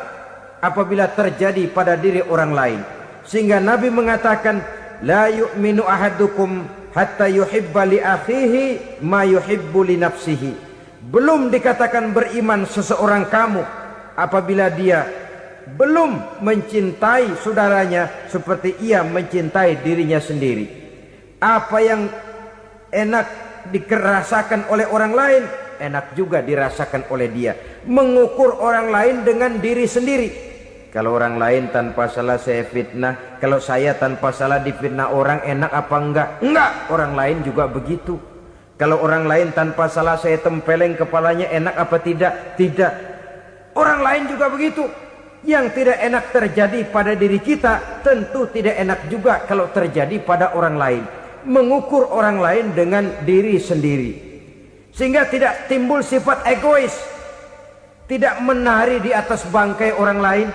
apabila terjadi pada diri orang lain. Sehingga Nabi mengatakan, la yu'minu ahadukum hatta yuhibba li akhihi ma yuhibbu li nafsihi. Belum dikatakan beriman seseorang kamu apabila dia belum mencintai saudaranya seperti ia mencintai dirinya sendiri. Apa yang enak dirasakan oleh orang lain, enak juga dirasakan oleh dia. Mengukur orang lain dengan diri sendiri. Kalau orang lain tanpa salah saya fitnah, kalau saya tanpa salah difitnah orang, enak apa enggak? Enggak, orang lain juga begitu. Kalau orang lain tanpa salah saya tempeleng kepalanya, enak apa tidak? Tidak. Orang lain juga begitu. Yang tidak enak terjadi pada diri kita, tentu tidak enak juga kalau terjadi pada orang lain. Mengukur orang lain dengan diri sendiri, sehingga tidak timbul sifat egois, tidak menari di atas bangkai orang lain,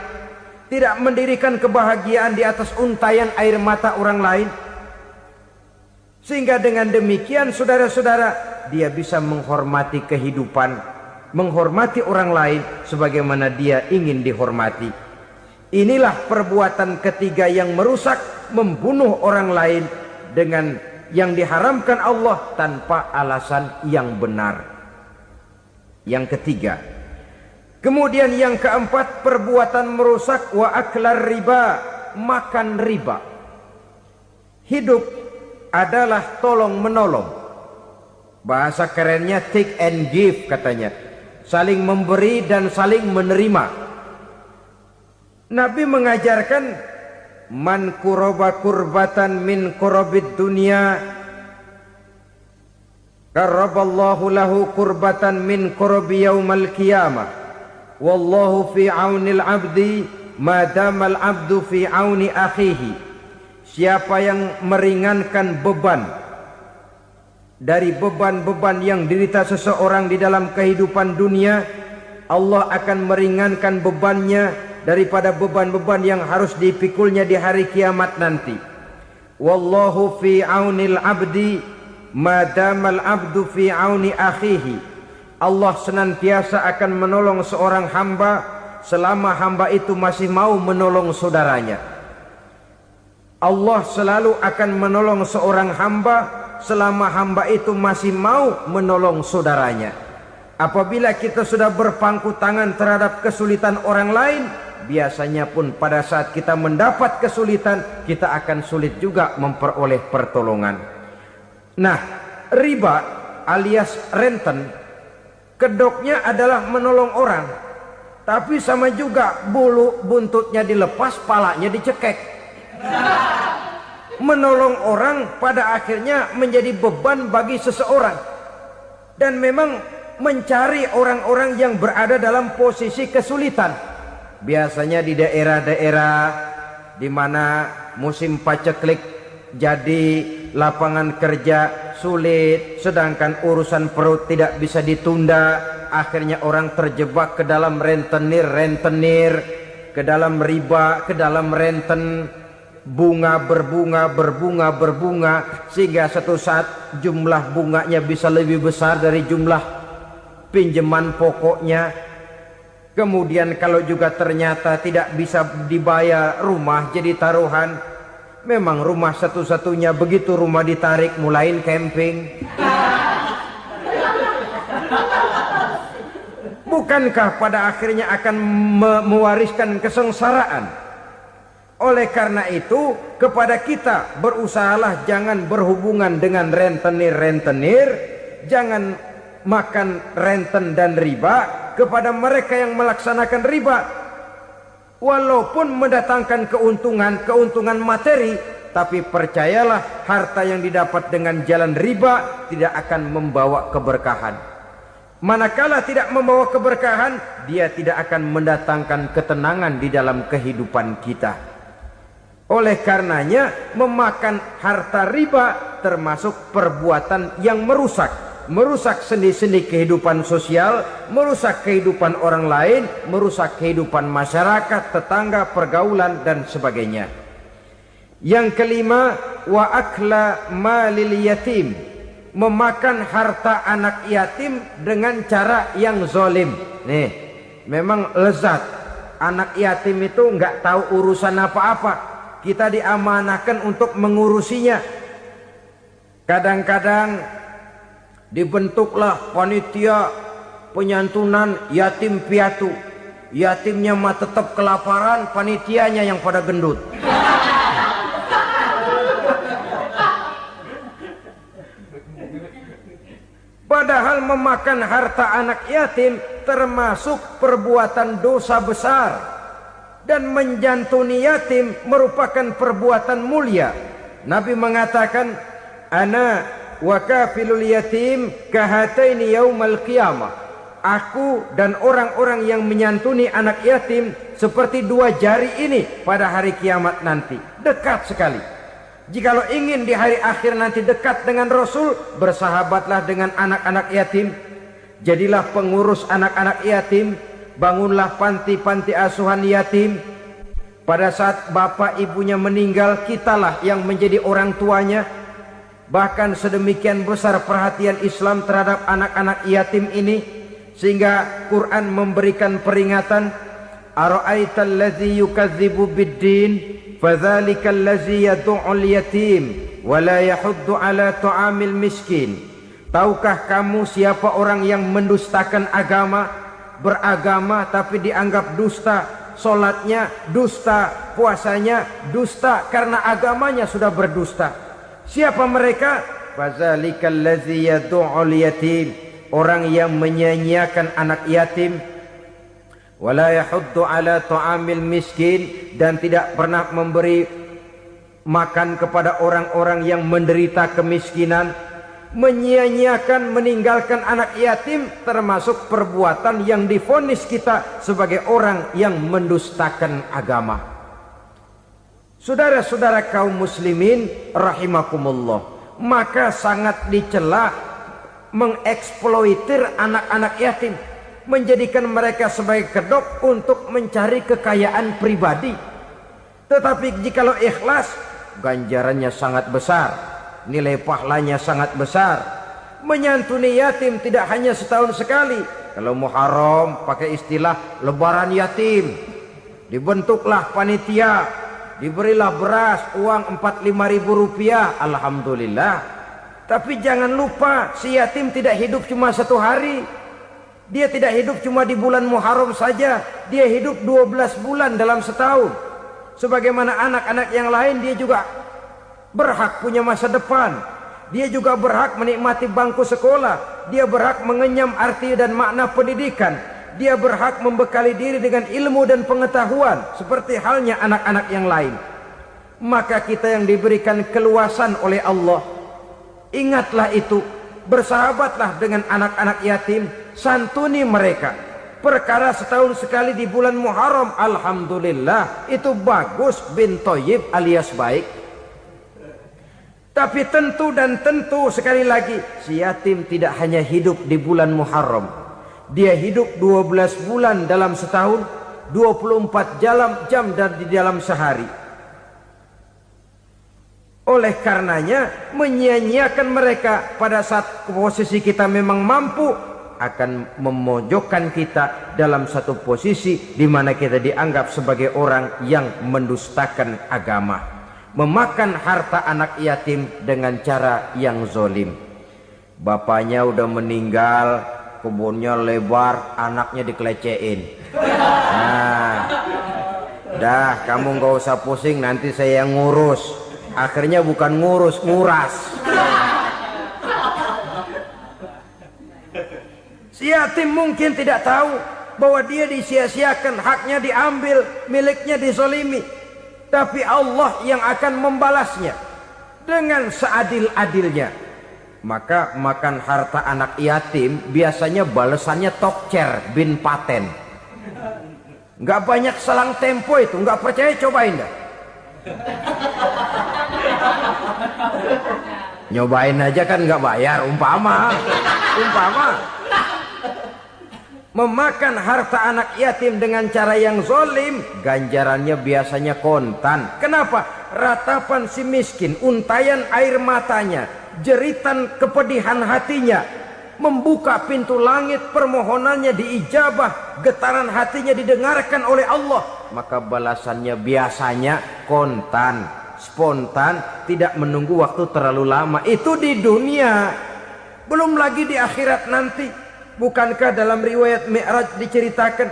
tidak mendirikan kebahagiaan di atas untayan air mata orang lain. Sehingga dengan demikian saudara-saudara, dia bisa menghormati kehidupan, menghormati orang lain sebagaimana dia ingin dihormati. Inilah perbuatan ketiga yang merusak, membunuh orang lain dengan yang diharamkan Allah tanpa alasan yang benar. Yang ketiga. Kemudian yang keempat, perbuatan merusak wa aklar riba, makan riba. Hidup adalah tolong menolong. Bahasa kerennya take and give katanya. Saling memberi dan saling menerima. Nabi mengajarkan man kuraba kurbatan min kurabid dunya karaballahu lahu kurbatan min kurabi yaumal qiyamah. Wallahu fi aunil abdi madamal abdu fi auni akhihi. Siapa yang meringankan beban dari beban-beban yang dirita seseorang di dalam kehidupan dunia, Allah akan meringankan bebannya daripada beban-beban yang harus dipikulnya di hari kiamat nanti. Wallahu fi aunil abdi madamal abdu fi auni akhihi. Allah senantiasa akan menolong seorang hamba selama hamba itu masih mau menolong saudaranya. Allah selalu akan menolong seorang hamba selama hamba itu masih mau menolong saudaranya. Apabila kita sudah berpangku tangan terhadap kesulitan orang lain, biasanya pun pada saat kita mendapat kesulitan, kita akan sulit juga memperoleh pertolongan. Nah, riba alias renten, kedoknya adalah menolong orang, tapi sama juga bulu buntutnya dilepas, palanya dicekek. Menolong orang pada akhirnya menjadi beban bagi seseorang, dan memang mencari orang-orang yang berada dalam posisi kesulitan. Biasanya di daerah-daerah di mana musim paceklik jadi lapangan kerja sulit, sedangkan urusan perut tidak bisa ditunda, akhirnya orang terjebak ke dalam rentenir, ke dalam riba, ke dalam renten, bunga berbunga, sehingga satu saat jumlah bunganya bisa lebih besar dari jumlah pinjaman pokoknya. Kemudian kalau juga ternyata tidak bisa dibayar, rumah jadi taruhan. Memang rumah satu-satunya, begitu rumah ditarik mulain camping. Bukankah pada akhirnya akan mewariskan kesengsaraan? Oleh karena itu, kepada kita berusahalah jangan berhubungan dengan rentenir, jangan makan renten dan riba. Kepada mereka yang melaksanakan riba, walaupun mendatangkan keuntungan materi, tapi percayalah harta yang didapat dengan jalan riba tidak akan membawa keberkahan. Manakala tidak membawa keberkahan, dia tidak akan mendatangkan ketenangan di dalam kehidupan kita. Oleh karenanya, memakan harta riba termasuk perbuatan yang merusak sendi-sendi kehidupan sosial, merusak kehidupan orang lain, merusak kehidupan masyarakat, tetangga, pergaulan, dan sebagainya. Yang kelima, wa akla malil yatim, memakan harta anak yatim dengan cara yang zalim. Nih, memang lezat. Anak yatim itu nggak tahu urusan apa-apa. Kita diamanahkan untuk mengurusinya. Kadang-kadang dibentuklah panitia penyantunan yatim piatu. Yatimnya mah tetap kelaparan, panitianya yang pada gendut. Padahal memakan harta anak yatim termasuk perbuatan dosa besar, dan menjantuni yatim merupakan perbuatan mulia. Nabi mengatakan, ana wa kafilul yatim kahataini yaumal qiyamah. Aku dan orang-orang yang menyantuni anak yatim seperti dua jari ini pada hari kiamat nanti. Dekat sekali. Jikalau ingin di hari akhir nanti dekat dengan Rasul, bersahabatlah dengan anak-anak yatim. Jadilah pengurus anak-anak yatim. Bangunlah panti-panti asuhan yatim. Pada saat bapak ibunya meninggal, kitalah yang menjadi orang tuanya. Bahkan sedemikian besar perhatian Islam terhadap anak-anak yatim ini, sehingga Quran memberikan peringatan, ara'aital ladzi yukadzibu biddin fadzalikal ladzi yad'ul yatim wa la yahuddu ala ta'amil miskin. Tahukah kamu siapa orang yang mendustakan agama, beragama tapi dianggap dusta, salatnya dusta, puasanya dusta karena agamanya sudah berdusta. Siapa mereka? Fazalikal ladzi yad'ul yatim, orang yang menyia-nyiakan anak yatim, wala yahuddu ala ta'amil miskin, dan tidak pernah memberi makan kepada orang-orang yang menderita kemiskinan, menyia-nyiakan, meninggalkan anak yatim, termasuk perbuatan yang divonis kita sebagai orang yang mendustakan agama. Saudara-saudara kaum muslimin rahimakumullah, maka sangat dicela mengeksploitir anak-anak yatim, menjadikan mereka sebagai kedok untuk mencari kekayaan pribadi. Tetapi jikalau ikhlas, ganjarannya sangat besar, nilai pahalanya sangat besar. Menyantuni yatim tidak hanya setahun sekali. Kalau Muharram pakai istilah lebaran yatim, dibentuklah panitia, diberilah beras, uang 4-5 ribu rupiah, alhamdulillah. Tapi jangan lupa, si yatim tidak hidup cuma satu hari. Dia tidak hidup cuma di bulan Muharram saja, dia hidup 12 bulan dalam setahun. Sebagaimana anak-anak yang lain, dia juga berhak punya masa depan. Dia juga berhak menikmati bangku sekolah. Dia berhak mengenyam arti dan makna pendidikan. Dia berhak membekali diri dengan ilmu dan pengetahuan, seperti halnya anak-anak yang lain. Maka kita yang diberikan keluasan oleh Allah, ingatlah itu, bersahabatlah dengan anak-anak yatim, santuni mereka. Perkara setahun sekali di bulan Muharram, alhamdulillah, itu bagus, bin Thayyib alias baik. Tapi tentu dan tentu sekali lagi, si yatim tidak hanya hidup di bulan Muharram. Dia hidup 12 bulan dalam setahun, 24 jam dan di dalam sehari. Oleh karenanya, menyia-nyiakan mereka pada saat posisi kita memang mampu akan memojokkan kita dalam satu posisi di mana kita dianggap sebagai orang yang mendustakan agama, memakan harta anak yatim dengan cara yang zolim. Bapaknya udah meninggal, kebunnya lebar, anaknya dikelecehin. Nah, dah kamu gak usah pusing, nanti saya yang ngurus. Akhirnya bukan ngurus, nguras. Si yatim mungkin tidak tahu bahwa dia disia-siakan, haknya diambil, miliknya dizolimi. Tapi Allah yang akan membalasnya dengan seadil-adilnya. Maka makan harta anak yatim biasanya balasannya tokcer bin paten. Nggak banyak selang tempo itu, nggak percaya cobain dah. Nyobain aja kan nggak bayar, umpama memakan harta anak yatim dengan cara yang zolim, ganjarannya biasanya kontan. Kenapa? Ratapan si miskin, untayan air matanya, jeritan kepedihan hatinya, membuka pintu langit, permohonannya diijabah, getaran hatinya didengarkan oleh Allah, maka balasannya biasanya kontan, spontan, tidak menunggu waktu terlalu lama. Itu di dunia, belum lagi di akhirat nanti. Bukankah dalam riwayat Mi'raj diceritakan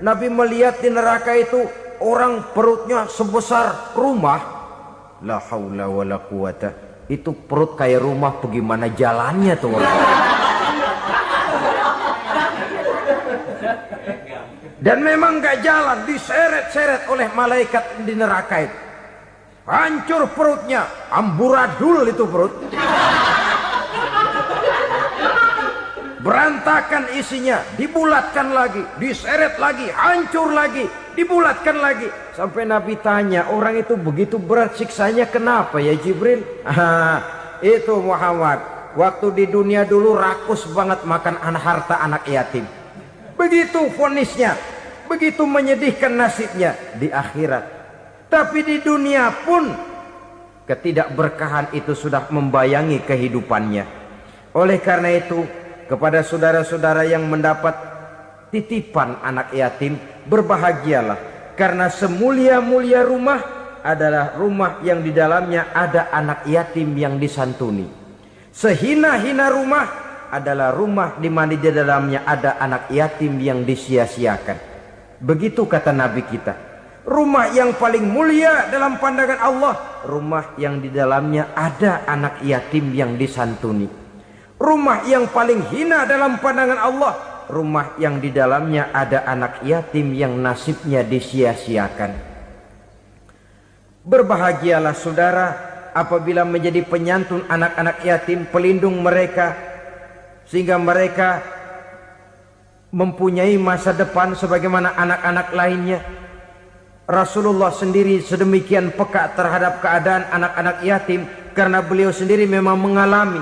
Nabi melihat di neraka itu orang perutnya sebesar rumah? La haula wala quwata. Itu perut kayak rumah, bagaimana jalannya tuh orang? Dan memang gak jalan, diseret-seret oleh malaikat di neraka itu. Hancur perutnya, amburadul itu perut. Berantakan isinya, dibulatkan lagi, diseret lagi, hancur lagi, dibulatkan lagi. Sampai Nabi tanya, orang itu begitu berat siksanya kenapa ya Jibril? Itu Muhammad, waktu di dunia dulu rakus banget makan harta anak yatim. Begitu vonisnya, begitu menyedihkan nasibnya di akhirat. Tapi di dunia pun ketidakberkahan itu sudah membayangi kehidupannya. Oleh karena itu, kepada saudara-saudara yang mendapat titipan anak yatim, berbahagialah, karena semulia-mulia rumah adalah rumah yang di dalamnya ada anak yatim yang disantuni. Sehina-hina rumah adalah rumah di mana di dalamnya ada anak yatim yang disia-siakan. Begitu kata Nabi kita. Rumah yang paling mulia dalam pandangan Allah, rumah yang di dalamnya ada anak yatim yang disantuni. Rumah yang paling hina dalam pandangan Allah, rumah yang di dalamnya ada anak yatim yang nasibnya disia-siakan. Berbahagialah saudara apabila menjadi penyantun anak-anak yatim, pelindung mereka, sehingga mereka mempunyai masa depan sebagaimana anak-anak lainnya. Rasulullah sendiri sedemikian peka terhadap keadaan anak-anak yatim karena beliau sendiri memang mengalami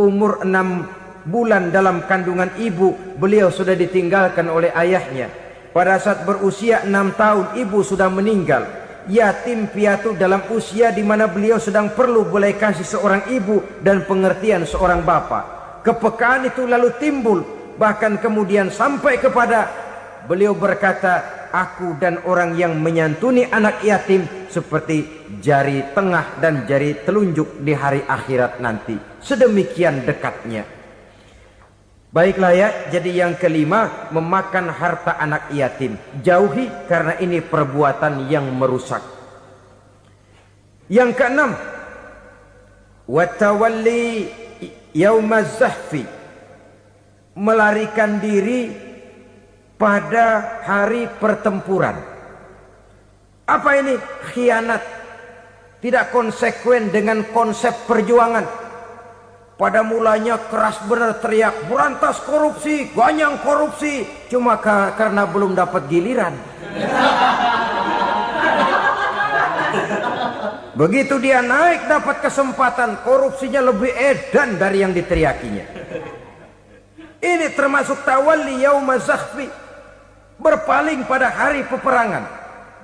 umur 6 bulan dalam kandungan ibu, beliau sudah ditinggalkan oleh ayahnya. Pada saat berusia 6 tahun ibu sudah meninggal. Yatim piatu dalam usia di mana beliau sedang perlu belas kasih seorang ibu dan pengertian seorang bapa. Kepekaan itu lalu timbul, bahkan kemudian sampai kepada beliau berkata, aku dan orang yang menyantuni anak yatim seperti jari tengah dan jari telunjuk di hari akhirat nanti. Sedemikian dekatnya. Baiklah ya, jadi yang kelima, memakan harta anak yatim. Jauhi karena ini perbuatan yang merusak. Yang keenam, watawalli yaumaz zahfi, melarikan diri pada hari pertempuran. Apa ini? Khianat. Tidak konsekuen dengan konsep perjuangan. Pada mulanya keras benar teriak, berantas korupsi, ganyang korupsi. Cuma karena belum dapat giliran. Begitu dia naik dapat kesempatan, korupsinya lebih edan dari yang diteriakinya. Ini termasuk tawalli yaumaz zahfi, berpaling pada hari peperangan.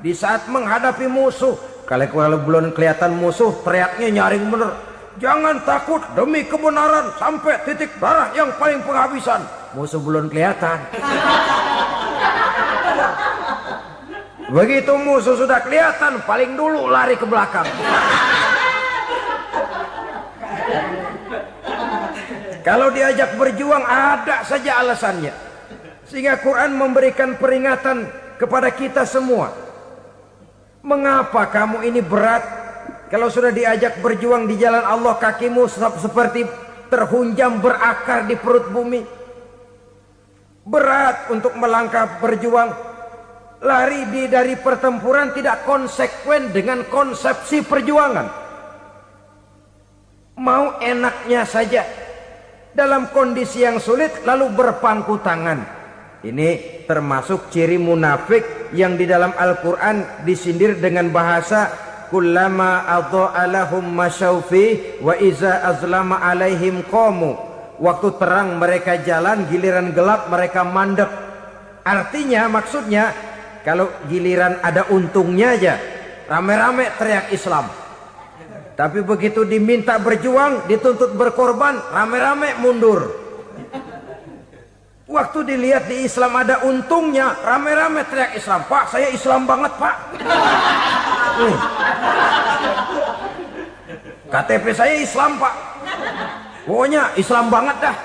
Di saat menghadapi musuh, kalau belum kelihatan musuh, teriaknya nyaring bener. Jangan takut demi kebenaran sampai titik darah yang paling penghabisan. Musuh belum kelihatan. Begitu musuh sudah kelihatan, paling dulu lari ke belakang. Kalau diajak berjuang ada saja alasannya. Sehingga Quran memberikan peringatan kepada kita semua. Mengapa kamu ini berat? Kalau sudah diajak berjuang di jalan Allah, kakimu seperti terhunjam berakar di perut bumi. Berat untuk melangkah berjuang. Lari dari pertempuran tidak konsekuen dengan konsepsi perjuangan. Mau enaknya saja. Dalam kondisi yang sulit lalu berpangku tangan. Ini termasuk ciri munafik yang di dalam Al-Quran disindir dengan bahasa kullama adha'a lahum masyaufi wa iza azlama alaihim qamu. Waktu terang mereka jalan, giliran gelap mereka mandek. Artinya, maksudnya kalau giliran ada untungnya aja rame-rame teriak Islam. Tapi begitu diminta berjuang, dituntut berkorban, rame-rame mundur. Waktu dilihat di Islam ada untungnya, rame-rame teriak Islam. Pak, saya Islam banget, Pak. KTP saya Islam, Pak. Pokoknya Islam banget dah.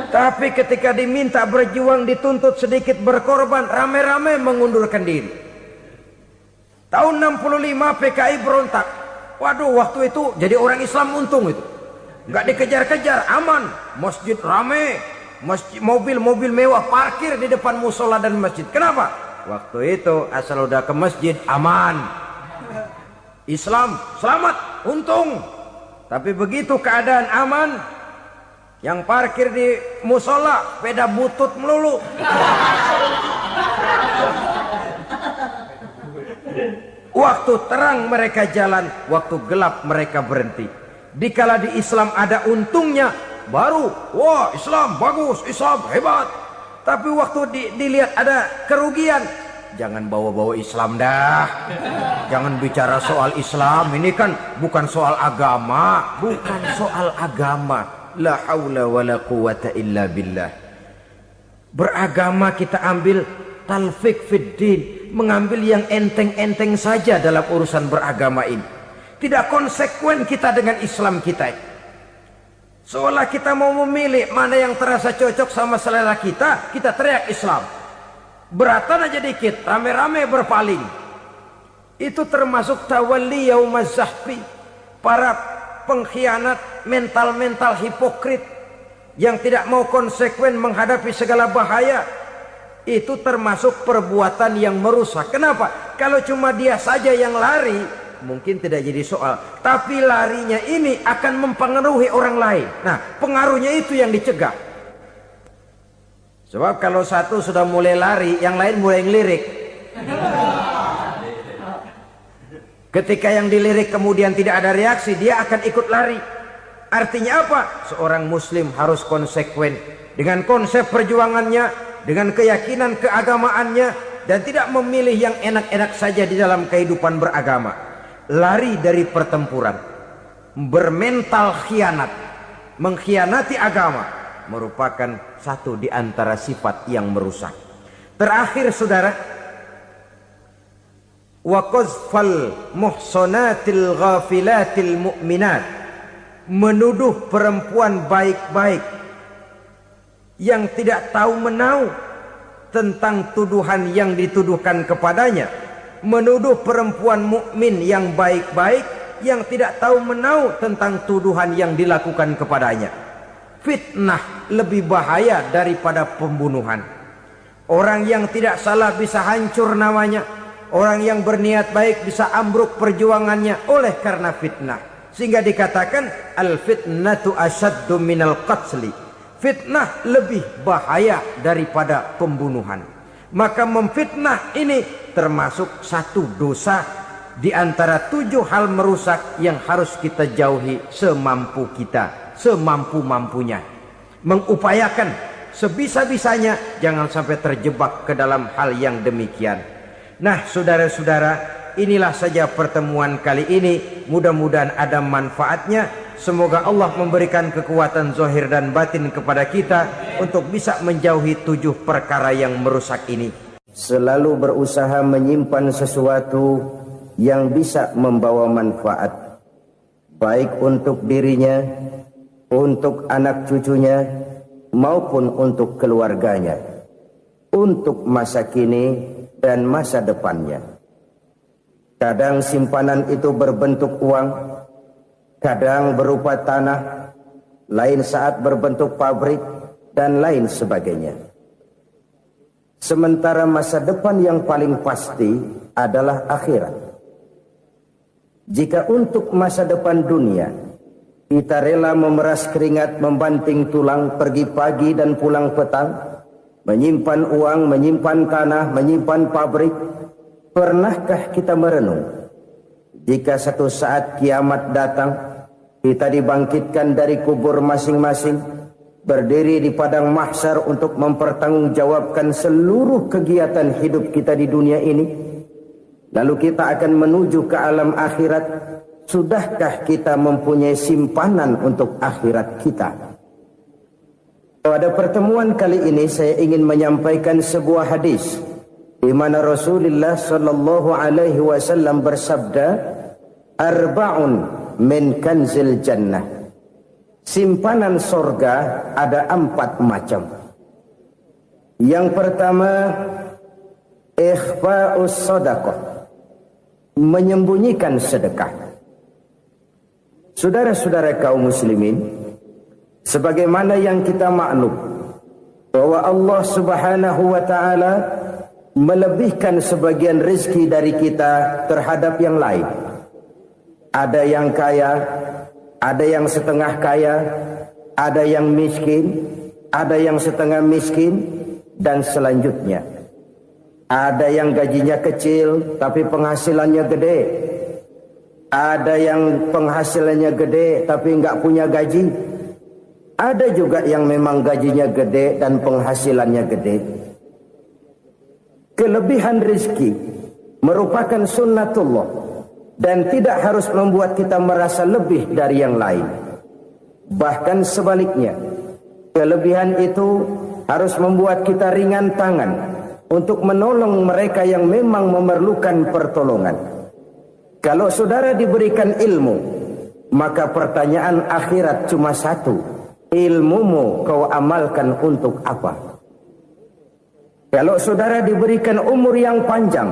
Tapi ketika diminta berjuang, dituntut sedikit berkorban, rame-rame mengundurkan diri. Tahun 65 PKI berontak. Waduh, waktu itu jadi orang Islam untung itu. Nggak dikejar-kejar, aman. Masjid rame, masjid, mobil-mobil mewah parkir di depan musola dan masjid. Kenapa? Waktu itu asal udah ke masjid aman. Islam selamat, untung. Tapi begitu keadaan aman, yang parkir di musola sepeda butut melulu. Waktu terang mereka jalan, waktu gelap mereka berhenti. Dikala di Islam ada untungnya, baru wah Islam bagus, Islam hebat. Tapi waktu dilihat ada kerugian, jangan bawa-bawa Islam dah. Jangan bicara soal Islam, ini kan bukan soal agama. Bukan soal agama. La haula wa la quwata illa billah. Beragama kita ambil talfik fid din, mengambil yang enteng-enteng saja dalam urusan beragama ini. Tidak konsekuen kita dengan Islam kita. Seolah kita mau memilih mana yang terasa cocok sama selera kita, kita teriak Islam. Beratan aja dikit, rame-rame berpaling. Itu termasuk tawalli yaumaz zahfi. Para pengkhianat, mental-mental hipokrit yang tidak mau konsekuen menghadapi segala bahaya. itu termasuk perbuatan yang merusak. Kenapa? Kalau cuma dia saja yang lari, mungkin tidak jadi soal. Tapi larinya ini akan mempengaruhi orang lain. Nah, pengaruhnya itu yang dicegah. Sebab kalau satu sudah mulai lari, yang lain mulai ngelirik. Ketika yang dilirik kemudian tidak ada reaksi, dia akan ikut lari. Artinya apa? Seorang muslim harus konsekuen dengan konsep perjuangannya, dengan keyakinan keagamaannya, dan tidak memilih yang enak-enak saja di dalam kehidupan beragama. Lari dari pertempuran, bermental khianat, mengkhianati agama, merupakan satu di antara sifat yang merusak. Terakhir saudara, wa qazfal muhsanatil ghafilatil mu'minat, menuduh perempuan baik-baik yang tidak tahu menahu tentang tuduhan yang dituduhkan kepadanya, menuduh perempuan mukmin yang baik-baik yang tidak tahu menahu tentang tuduhan yang dilakukan kepadanya. Fitnah lebih bahaya daripada pembunuhan. Orang yang tidak salah bisa hancur namanya, orang yang berniat baik bisa ambruk perjuangannya oleh karena fitnah. Sehingga dikatakan al-fitnatu asyaddu minal qatli. Fitnah lebih bahaya daripada pembunuhan. Maka memfitnah ini termasuk satu dosa di antara 7 hal merusak yang harus kita jauhi semampu kita, semampu-mampunya. Mengupayakan sebisa-bisanya jangan sampai terjebak ke dalam hal yang demikian. Nah, saudara-saudara, inilah saja pertemuan kali ini. Mudah-mudahan ada manfaatnya. Semoga Allah memberikan kekuatan zahir dan batin kepada kita untuk bisa menjauhi 7 perkara yang merusak ini. Selalu berusaha menyimpan sesuatu yang bisa membawa manfaat, baik untuk dirinya, untuk anak cucunya, maupun untuk keluarganya, untuk masa kini dan masa depannya. Kadang simpanan itu berbentuk uang, kadang berupa tanah, lain saat berbentuk pabrik, dan lain sebagainya. Sementara masa depan yang paling pasti adalah akhirat. Jika untuk masa depan dunia kita rela memeras keringat, membanting tulang, pergi pagi dan pulang petang, menyimpan uang, menyimpan tanah, menyimpan pabrik, pernahkah kita merenung jika satu saat kiamat datang, kita dibangkitkan dari kubur masing-masing, berdiri di padang mahsyar untuk mempertanggungjawabkan seluruh kegiatan hidup kita di dunia ini, lalu kita akan menuju ke alam akhirat. Sudahkah kita mempunyai simpanan untuk akhirat kita? Pada pertemuan kali ini saya ingin menyampaikan sebuah hadis di mana Rasulullah sallallahu alaihi wasallam bersabda, arba'un min kanzil jannah. Simpanan sorga ada 4 macam. Yang pertama, ikhfa'us sadaqah, menyembunyikan sedekah. Saudara-saudara kaum muslimin, sebagaimana yang kita maklum bahwa Allah Subhanahu wa taala melebihkan sebagian rezeki dari kita terhadap yang lain. Ada yang kaya, ada yang setengah kaya, ada yang miskin, ada yang setengah miskin, dan selanjutnya. Ada yang gajinya kecil tapi penghasilannya gede. Ada yang penghasilannya gede tapi enggak punya gaji. Ada juga yang memang gajinya gede dan penghasilannya gede. Kelebihan rezeki merupakan sunnatullah dan tidak harus membuat kita merasa lebih dari yang lain. Bahkan sebaliknya, kelebihan itu harus membuat kita ringan tangan untuk menolong mereka yang memang memerlukan pertolongan. Kalau saudara diberikan ilmu, maka pertanyaan akhirat cuma satu: ilmumu kau amalkan untuk apa? Kalau saudara diberikan umur yang panjang,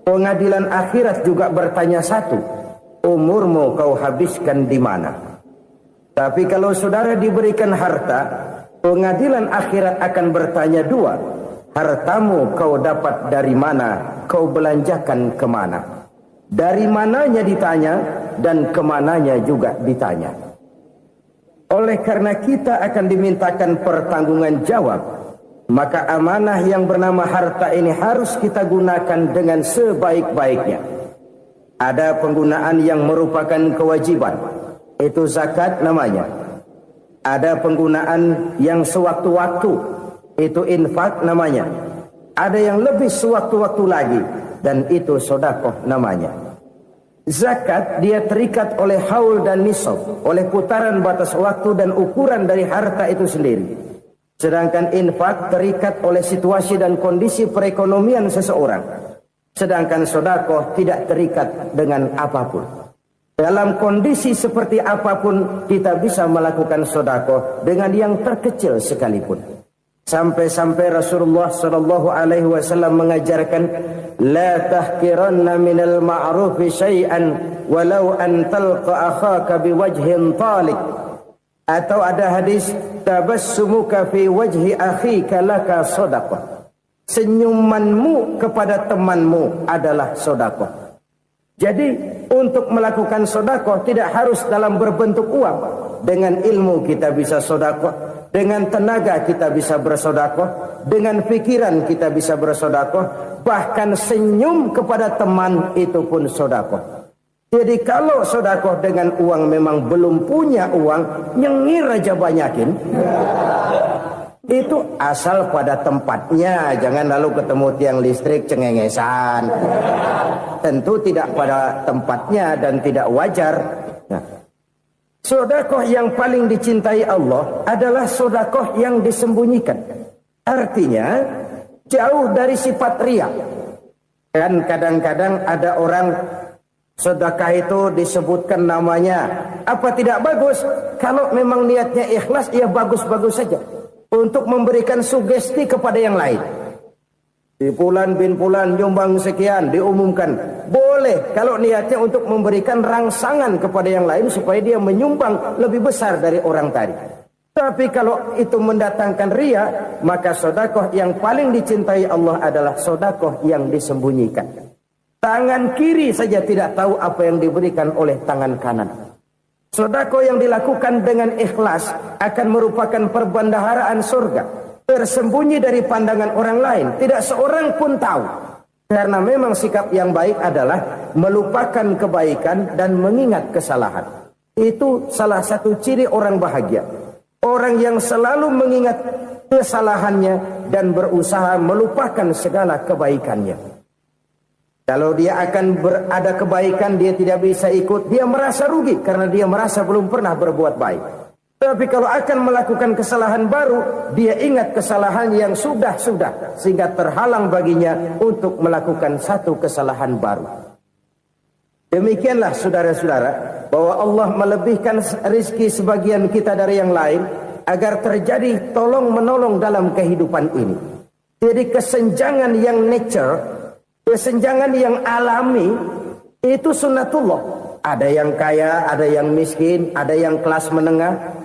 pengadilan akhirat juga bertanya satu: umurmu kau habiskan di mana? Tapi kalau saudara diberikan harta, pengadilan akhirat akan bertanya 2: hartamu kau dapat dari mana, kau belanjakan kemana. Dari mananya ditanya, dan kemananya juga ditanya. Oleh karena kita akan dimintakan pertanggungan jawab, maka amanah yang bernama harta ini harus kita gunakan dengan sebaik-baiknya. Ada penggunaan yang merupakan kewajiban, itu zakat namanya. Ada penggunaan yang sewaktu-waktu, itu infak namanya. Ada yang lebih sewaktu-waktu lagi, dan itu sedekah namanya. Zakat dia terikat oleh haul dan nisab, oleh putaran batas waktu dan ukuran dari harta itu sendiri. Sedangkan infak terikat oleh situasi dan kondisi perekonomian seseorang. Sedangkan sedekah tidak terikat dengan apapun. Dalam kondisi seperti apapun kita bisa melakukan sedekah dengan yang terkecil sekalipun. Sampai-sampai Rasulullah sallallahu alaihi wasallam mengajarkan, la tahqiranna minal ma'rufi syai'an walau an talqa akhaka biwajhin talik. Atau ada hadis, tabassumuka fi wajhi akhika laka sedekah. Senyumanmu kepada temanmu adalah sedekah. Jadi untuk melakukan sedekah tidak harus dalam berbentuk uang. Dengan ilmu kita bisa sedekah. Dengan tenaga kita bisa bersedekah, dengan pikiran kita bisa bersedekah, bahkan senyum kepada teman itu pun sedekah. Jadi kalau sedekah dengan uang memang belum punya uang, nyengir aja banyakin. Itu asal pada tempatnya, jangan lalu ketemu tiang listrik cengengesan. Tentu tidak pada tempatnya dan tidak wajar. Nah, sedekah yang paling dicintai Allah adalah sedekah yang disembunyikan. Artinya jauh dari sifat riya. Kan kadang-kadang ada orang sedekah itu disebutkan namanya. Apa tidak bagus? Kalau memang niatnya ikhlas, ya bagus-bagus saja. Untuk memberikan sugesti kepada yang lain. Di Fulan bin Fulan nyumbang sekian, diumumkan. Boleh kalau niatnya untuk memberikan rangsangan kepada yang lain supaya dia menyumbang lebih besar dari orang tadi. Tapi kalau itu mendatangkan riya, maka sedekah yang paling dicintai Allah adalah sedekah yang disembunyikan. Tangan kiri saja tidak tahu apa yang diberikan oleh tangan kanan. Sedekah yang dilakukan dengan ikhlas akan merupakan perbendaharaan surga. Tersembunyi dari pandangan orang lain, tidak seorang pun tahu. Karena memang sikap yang baik adalah melupakan kebaikan dan mengingat kesalahan. Itu salah satu ciri orang bahagia. Orang yang selalu mengingat kesalahannya dan berusaha melupakan segala kebaikannya. Kalau dia akan berada kebaikan, dia tidak bisa ikut, dia merasa rugi karena dia merasa belum pernah berbuat baik. Tapi kalau akan melakukan kesalahan baru, dia ingat kesalahan yang sudah-sudah, sehingga terhalang baginya untuk melakukan satu kesalahan baru. Demikianlah saudara-saudara, bahwa Allah melebihkan rizki sebagian kita dari yang lain, agar terjadi tolong-menolong dalam kehidupan ini. Jadi kesenjangan yang nature, kesenjangan yang alami, itu sunnatullah. Ada yang kaya, ada yang miskin, ada yang kelas menengah.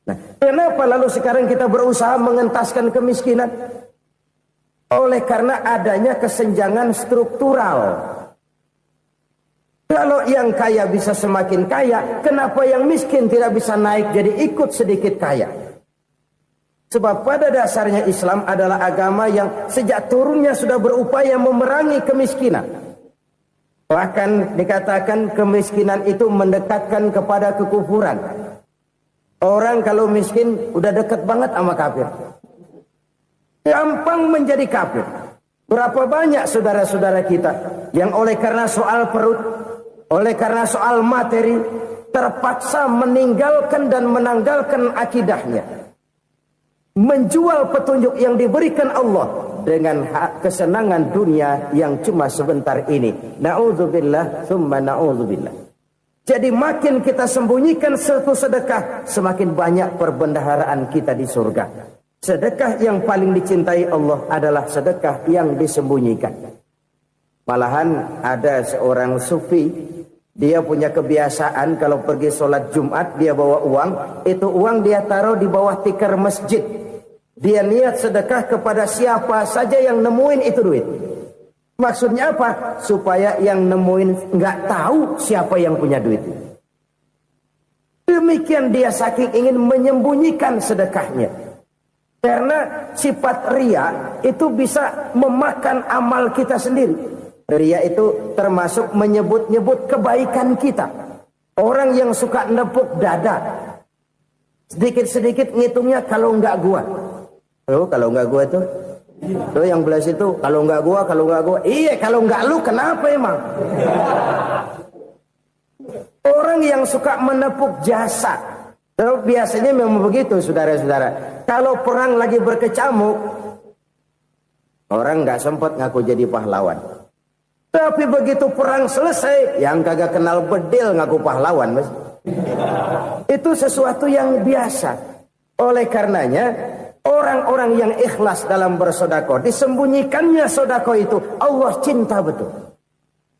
Nah, kenapa lalu sekarang kita berusaha mengentaskan kemiskinan? Oleh karena adanya kesenjangan struktural. Kalau yang kaya bisa semakin kaya, kenapa yang miskin tidak bisa naik jadi ikut sedikit kaya? Sebab pada dasarnya Islam adalah agama yang sejak turunnya sudah berupaya memerangi kemiskinan. Bahkan dikatakan kemiskinan itu mendekatkan kepada kekufuran. Orang kalau miskin udah dekat banget sama kafir. Gampang menjadi kafir. Berapa banyak saudara-saudara kita yang oleh karena soal perut, oleh karena soal materi, terpaksa meninggalkan dan menanggalkan akidahnya. Menjual petunjuk yang diberikan Allah dengan kesenangan dunia yang cuma sebentar ini. Na'udzubillah, thumma na'udzubillah. Jadi makin kita sembunyikan satu sedekah, semakin banyak perbendaharaan kita di surga. Sedekah yang paling dicintai Allah adalah sedekah yang disembunyikan. Malahan ada seorang sufi, dia punya kebiasaan kalau pergi sholat Jumat dia bawa uang, itu uang dia taruh di bawah tikar masjid.
Dia niat sedekah kepada siapa saja yang nemuin itu duit. Maksudnya apa? Supaya yang nemuin nggak tahu siapa yang punya duit. Demikian dia saking ingin menyembunyikan sedekahnya. Karena sifat riya itu bisa memakan amal kita sendiri. Riya itu termasuk menyebut-nyebut kebaikan kita. Orang yang suka nepuk dada, sedikit-sedikit ngitungnya kalau nggak gua. Oh, kalau nggak gua tuh yang belas itu kalau nggak gua. Iya, kalau nggak lu kenapa emang? Orang yang suka menepuk jasa. Biasanya memang begitu, saudara-saudara. Kalau perang lagi berkecamuk, orang nggak sempat ngaku jadi pahlawan. Tapi begitu perang selesai, yang kagak kenal bedil ngaku pahlawan, Mas. Itu sesuatu yang biasa. Oleh karenanya, orang-orang yang ikhlas dalam bersedekah, disembunyikannya sedekah itu, Allah cinta betul.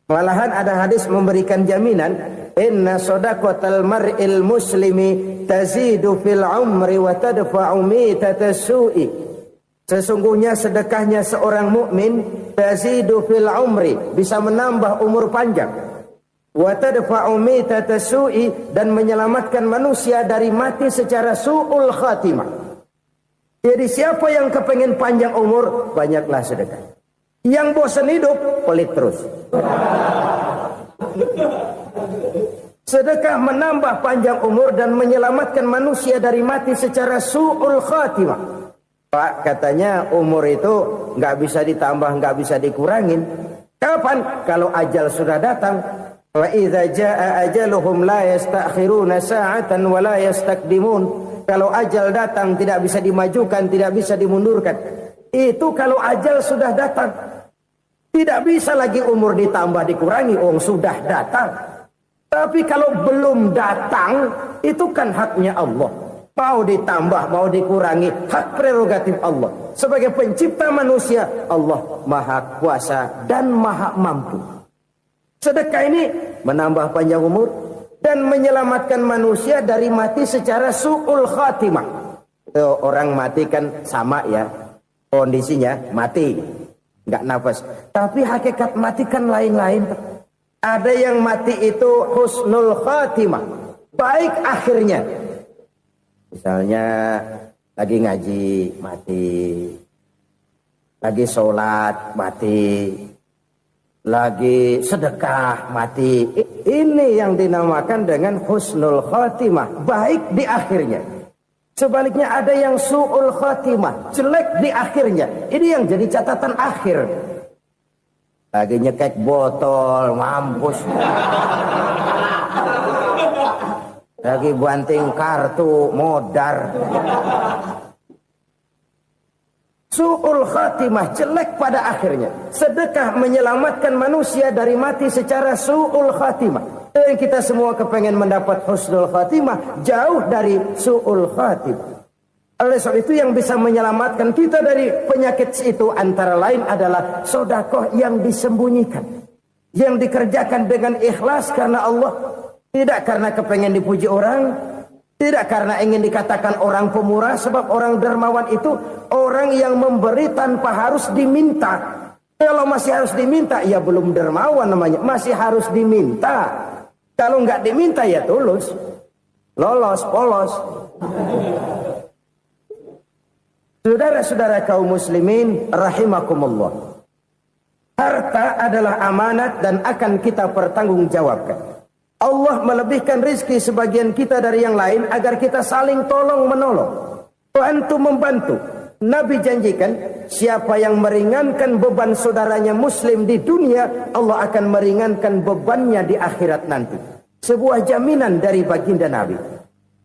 Malahan ada hadis memberikan jaminan, inna sadaqatal mar'il muslimi tazidu fil umri wa tadfa'u mitatas su'i. Sesungguhnya sedekahnya seorang mukmin tazidu fil umri, bisa menambah umur panjang. Wa tadfa'u mitatas su'i, dan menyelamatkan manusia dari mati secara su'ul khatimah. Jadi siapa yang kepengen panjang umur, banyaklah sedekah. Yang bosan hidup, pelit terus. Sedekah menambah panjang umur dan menyelamatkan manusia dari mati secara su'ul khatimah. Pak, katanya umur itu nggak bisa ditambah, nggak bisa dikurangin. Kapan? Kalau ajal sudah datang. Wa idza jaa ajaluhum la yastakhiruna sa'atan wa la yastaqdimun. Kalau ajal datang tidak bisa dimajukan, tidak bisa dimundurkan. Itu kalau ajal sudah datang. Tidak bisa lagi umur ditambah dikurangi, sudah datang. Tapi kalau belum datang, itu kan haknya Allah. Mau ditambah, mau dikurangi, hak prerogatif Allah. Sebagai pencipta manusia, Allah maha kuasa dan maha mampu. Sedekah ini menambah panjang umur dan menyelamatkan manusia dari mati secara su'ul khatimah. Orang mati kan sama ya, kondisinya mati, nggak nafas. Tapi hakikat mati kan lain-lain. Ada yang mati itu husnul khatimah, baik akhirnya. Misalnya lagi ngaji mati, lagi sholat mati, lagi sedekah mati. Ini yang dinamakan dengan husnul khatimah, baik di akhirnya. Sebaliknya ada yang su'ul khatimah, jelek di akhirnya. Ini yang jadi catatan akhir. Lagi nyekek botol, mampus. Lagi banting kartu, modar. Su'ul khatimah, jelek pada akhirnya. Sedekah menyelamatkan manusia dari mati secara su'ul khatimah. Dan kita semua kepengen mendapat husnul khatimah, jauh dari su'ul khatimah. Oleh sebab itu yang bisa menyelamatkan kita dari penyakit itu antara lain adalah sedekah yang disembunyikan. Yang dikerjakan dengan ikhlas karena Allah. Tidak karena kepengen dipuji orang, tidak karena ingin dikatakan orang pemurah, sebab orang dermawan itu orang yang memberi tanpa harus diminta. Kalau masih harus diminta, ya belum dermawan namanya, masih harus diminta. Kalau nggak diminta ya tulus, lolos, polos. Saudara-saudara kaum muslimin rahimakumullah. Harta adalah amanat dan akan kita pertanggungjawabkan. Allah melebihkan rizki sebagian kita dari yang lain agar kita saling tolong menolong, bantu membantu. Nabi janjikan siapa yang meringankan beban saudaranya muslim di dunia, Allah akan meringankan bebannya di akhirat nanti. Sebuah jaminan dari baginda Nabi.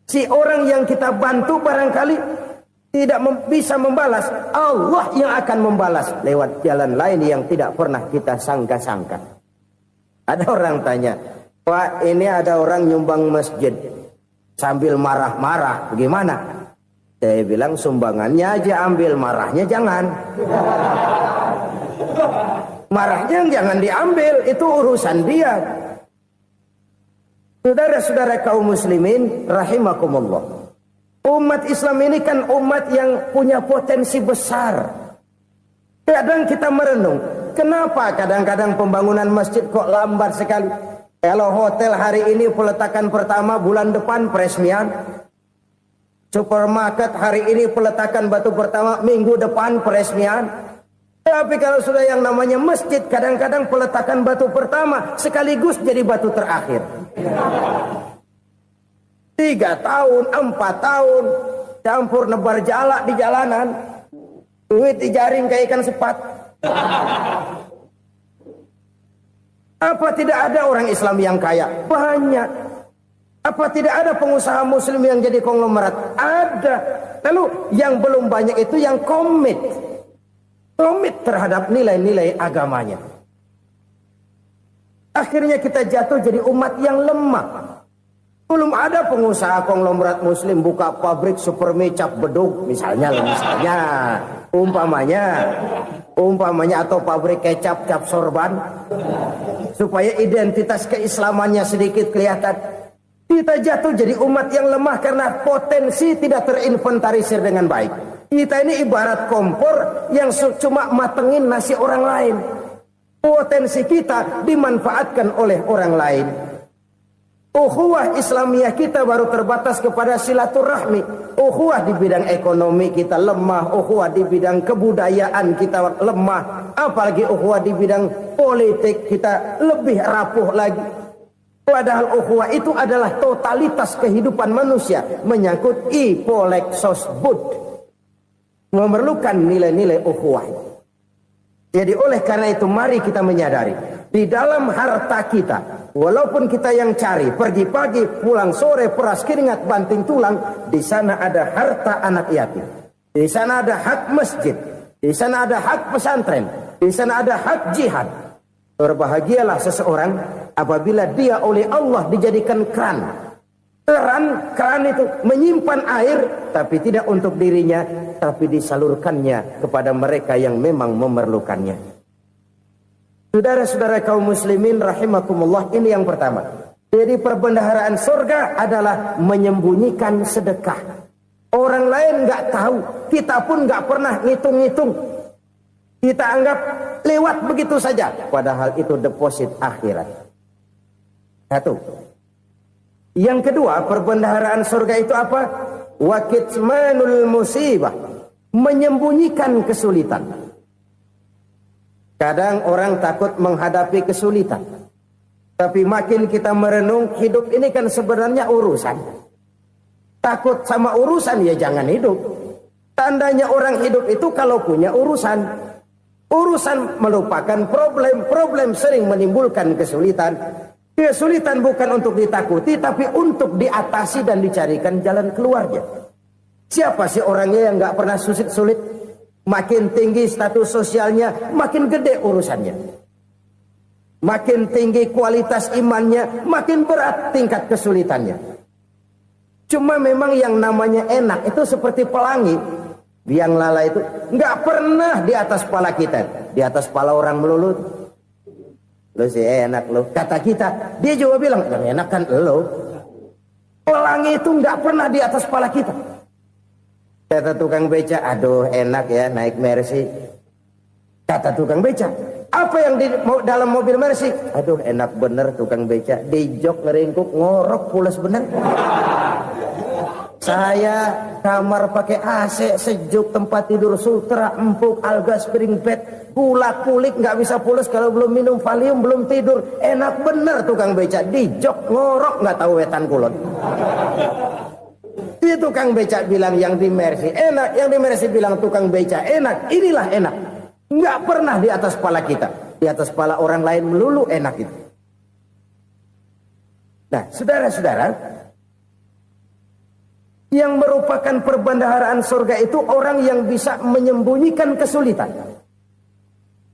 Si orang yang kita bantu barangkali tidak bisa membalas, Allah yang akan membalas lewat jalan lain yang tidak pernah kita sangka-sangka. Ada orang tanya, Pak, ini ada orang nyumbang masjid sambil marah-marah, bagaimana? Saya bilang sumbangannya aja ambil, marahnya jangan. Marahnya jangan diambil, itu urusan dia. Saudara-saudara kaum muslimin rahimakumullah. Umat Islam ini kan umat yang punya potensi besar. Kadang kita merenung, kenapa kadang-kadang pembangunan masjid kok lambat sekali? Kalau hotel hari ini peletakan pertama, bulan depan peresmian. Supermarket hari ini peletakan batu pertama, minggu depan peresmian. Tapi kalau sudah yang namanya masjid, kadang-kadang peletakan batu pertama sekaligus jadi batu terakhir. 3 tahun, 4 tahun, campur nebar jalak di jalanan, duit dijaring kayak ikan sepat. Apa tidak ada orang Islam yang kaya? Banyak. Apa tidak ada pengusaha muslim yang jadi konglomerat? Ada. Lalu yang belum banyak itu yang komit terhadap nilai-nilai agamanya. Akhirnya kita jatuh jadi umat yang lemah. Belum ada pengusaha konglomerat muslim buka pabrik supermi cap beduk misalnya umpamanya atau pabrik kecap cap sorban supaya identitas keislamannya sedikit kelihatan. Kita jatuh jadi umat yang lemah karena potensi tidak terinventarisir dengan baik. Kita ini ibarat kompor yang cuma matengin nasi orang lain. Potensi kita dimanfaatkan oleh orang lain. Ukhuwah Islamiyah kita baru terbatas kepada silaturahmi. Ukhuwah di bidang ekonomi kita lemah. Ukhuwah di bidang kebudayaan kita lemah. Apalagi ukhuwah di bidang politik kita lebih rapuh lagi. Padahal ukhuwah itu adalah totalitas kehidupan manusia. Menyangkut ipolek sosbud. Memerlukan nilai-nilai ukhuwah. Jadi oleh karena itu mari kita menyadari, di dalam harta kita, walaupun kita yang cari, pergi pagi, pulang sore, peras keringat, banting tulang, di sana ada harta anak yatim. Di sana ada hak masjid, di sana ada hak pesantren, di sana ada hak jihad. Berbahagialah seseorang apabila dia oleh Allah dijadikan keran. Keran itu menyimpan air, tapi tidak untuk dirinya, tapi disalurkannya kepada mereka yang memang memerlukannya. Saudara-saudara kaum muslimin rahimakumullah, ini yang pertama. Jadi perbendaharaan surga adalah menyembunyikan sedekah. Orang lain nggak tahu, kita pun nggak pernah ngitung-ngitung. Kita anggap lewat begitu saja, padahal itu deposit akhirat. Satu. Yang kedua, perbendaharaan surga itu apa? Wa kitmanul musibah, menyembunyikan kesulitan. Kadang orang takut menghadapi kesulitan. Tapi makin kita merenung, hidup ini kan sebenarnya urusan. Takut sama urusan ya jangan hidup. Tandanya orang hidup itu kalau punya urusan. Urusan melupakan problem. Problem sering menimbulkan kesulitan. Kesulitan bukan untuk ditakuti, tapi untuk diatasi dan dicarikan jalan keluarnya. Siapa sih orangnya yang gak pernah sulit-sulit? Makin tinggi status sosialnya, makin gede urusannya. Makin tinggi kualitas imannya, makin berat tingkat kesulitannya. Cuma memang yang namanya enak itu seperti pelangi. Biang lala itu gak pernah di atas kepala kita. Di atas kepala orang melulu. Lo sih enak lo, kata kita. Dia juga bilang yang enak kan lo. Pelangi itu nggak pernah di atas kepala kita. Kata tukang beca, aduh enak ya naik Mercy. Kata tukang beca, apa yang di dalam mobil Mercy? Aduh enak bener tukang beca, di jok ngeringkuk ngorok pulas bener. Saya kamar pakai AC sejuk, tempat tidur sutra empuk, alga spring bed, kulak kulik nggak bisa pulas kalau belum minum Valium, belum tidur. Enak bener tukang beca, di jok ngorok nggak tahu wetan kulon. Itu tukang beca bilang yang di Mercy enak, yang di Mercy bilang tukang beca enak. Inilah enak, nggak pernah di atas kepala kita, di atas kepala orang lain melulu enak itu. Nah, saudara-saudara, yang merupakan perbendaharaan surga itu orang yang bisa menyembunyikan kesulitan.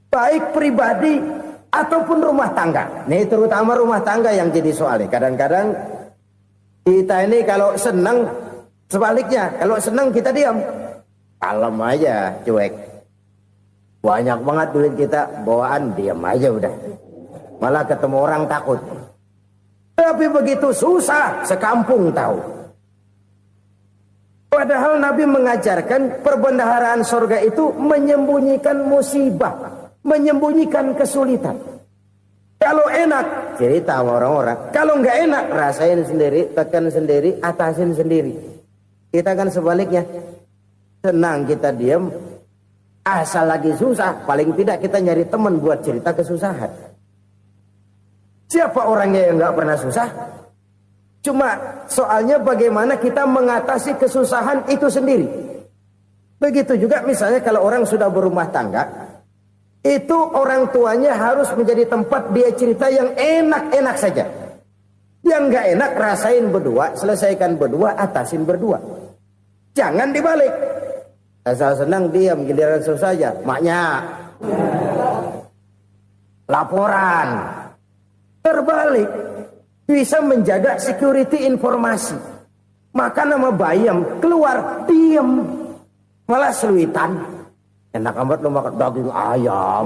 Baik pribadi ataupun rumah tangga. Nih terutama rumah tangga yang jadi soalnya. Kadang-kadang kita ini kalau senang, sebaliknya. Kalau senang kita diam. Kalem aja, cuek. Banyak banget duit kita, bawaan diam aja udah. Malah ketemu orang takut. Tapi begitu susah, sekampung tahu. Padahal Nabi mengajarkan perbendaharaan surga itu menyembunyikan musibah, menyembunyikan kesulitan. Kalau enak, cerita sama orang-orang. Kalau nggak enak, rasain sendiri, tekan sendiri, atasin sendiri. Kita kan sebaliknya. Senang kita diam, asal lagi susah, paling tidak kita nyari teman buat cerita kesusahan. Siapa orangnya yang nggak pernah susah? Cuma soalnya bagaimana kita mengatasi kesusahan itu sendiri. Begitu juga misalnya kalau orang sudah berumah tangga, itu orang tuanya harus menjadi tempat dia cerita yang enak-enak saja. Yang nggak enak rasain berdua, selesaikan berdua, atasin berdua. Jangan dibalik. Asal senang diam, giliran susah saja. Maknya laporan. Terbalik. Bisa menjaga security informasi. Makan sama bayam, keluar diam. Malah seluitan. Enak amat lo makan daging ayam.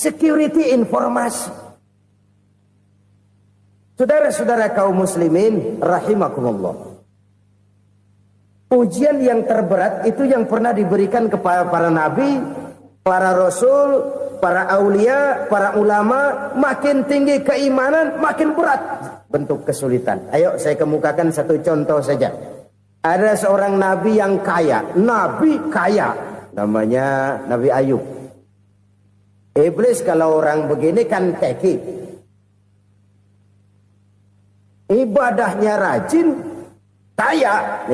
Security informasi. Saudara-saudara kaum muslimin rahimakumullah. Ujian yang terberat itu yang pernah diberikan kepada para nabi, para rasul, para aulia, para ulama. Makin tinggi keimanan, makin berat bentuk kesulitan. Ayo saya kemukakan satu contoh saja. Ada seorang nabi yang kaya, nabi kaya, namanya Nabi Ayub. Iblis kalau orang begini kan keki, ibadahnya rajin, kaya.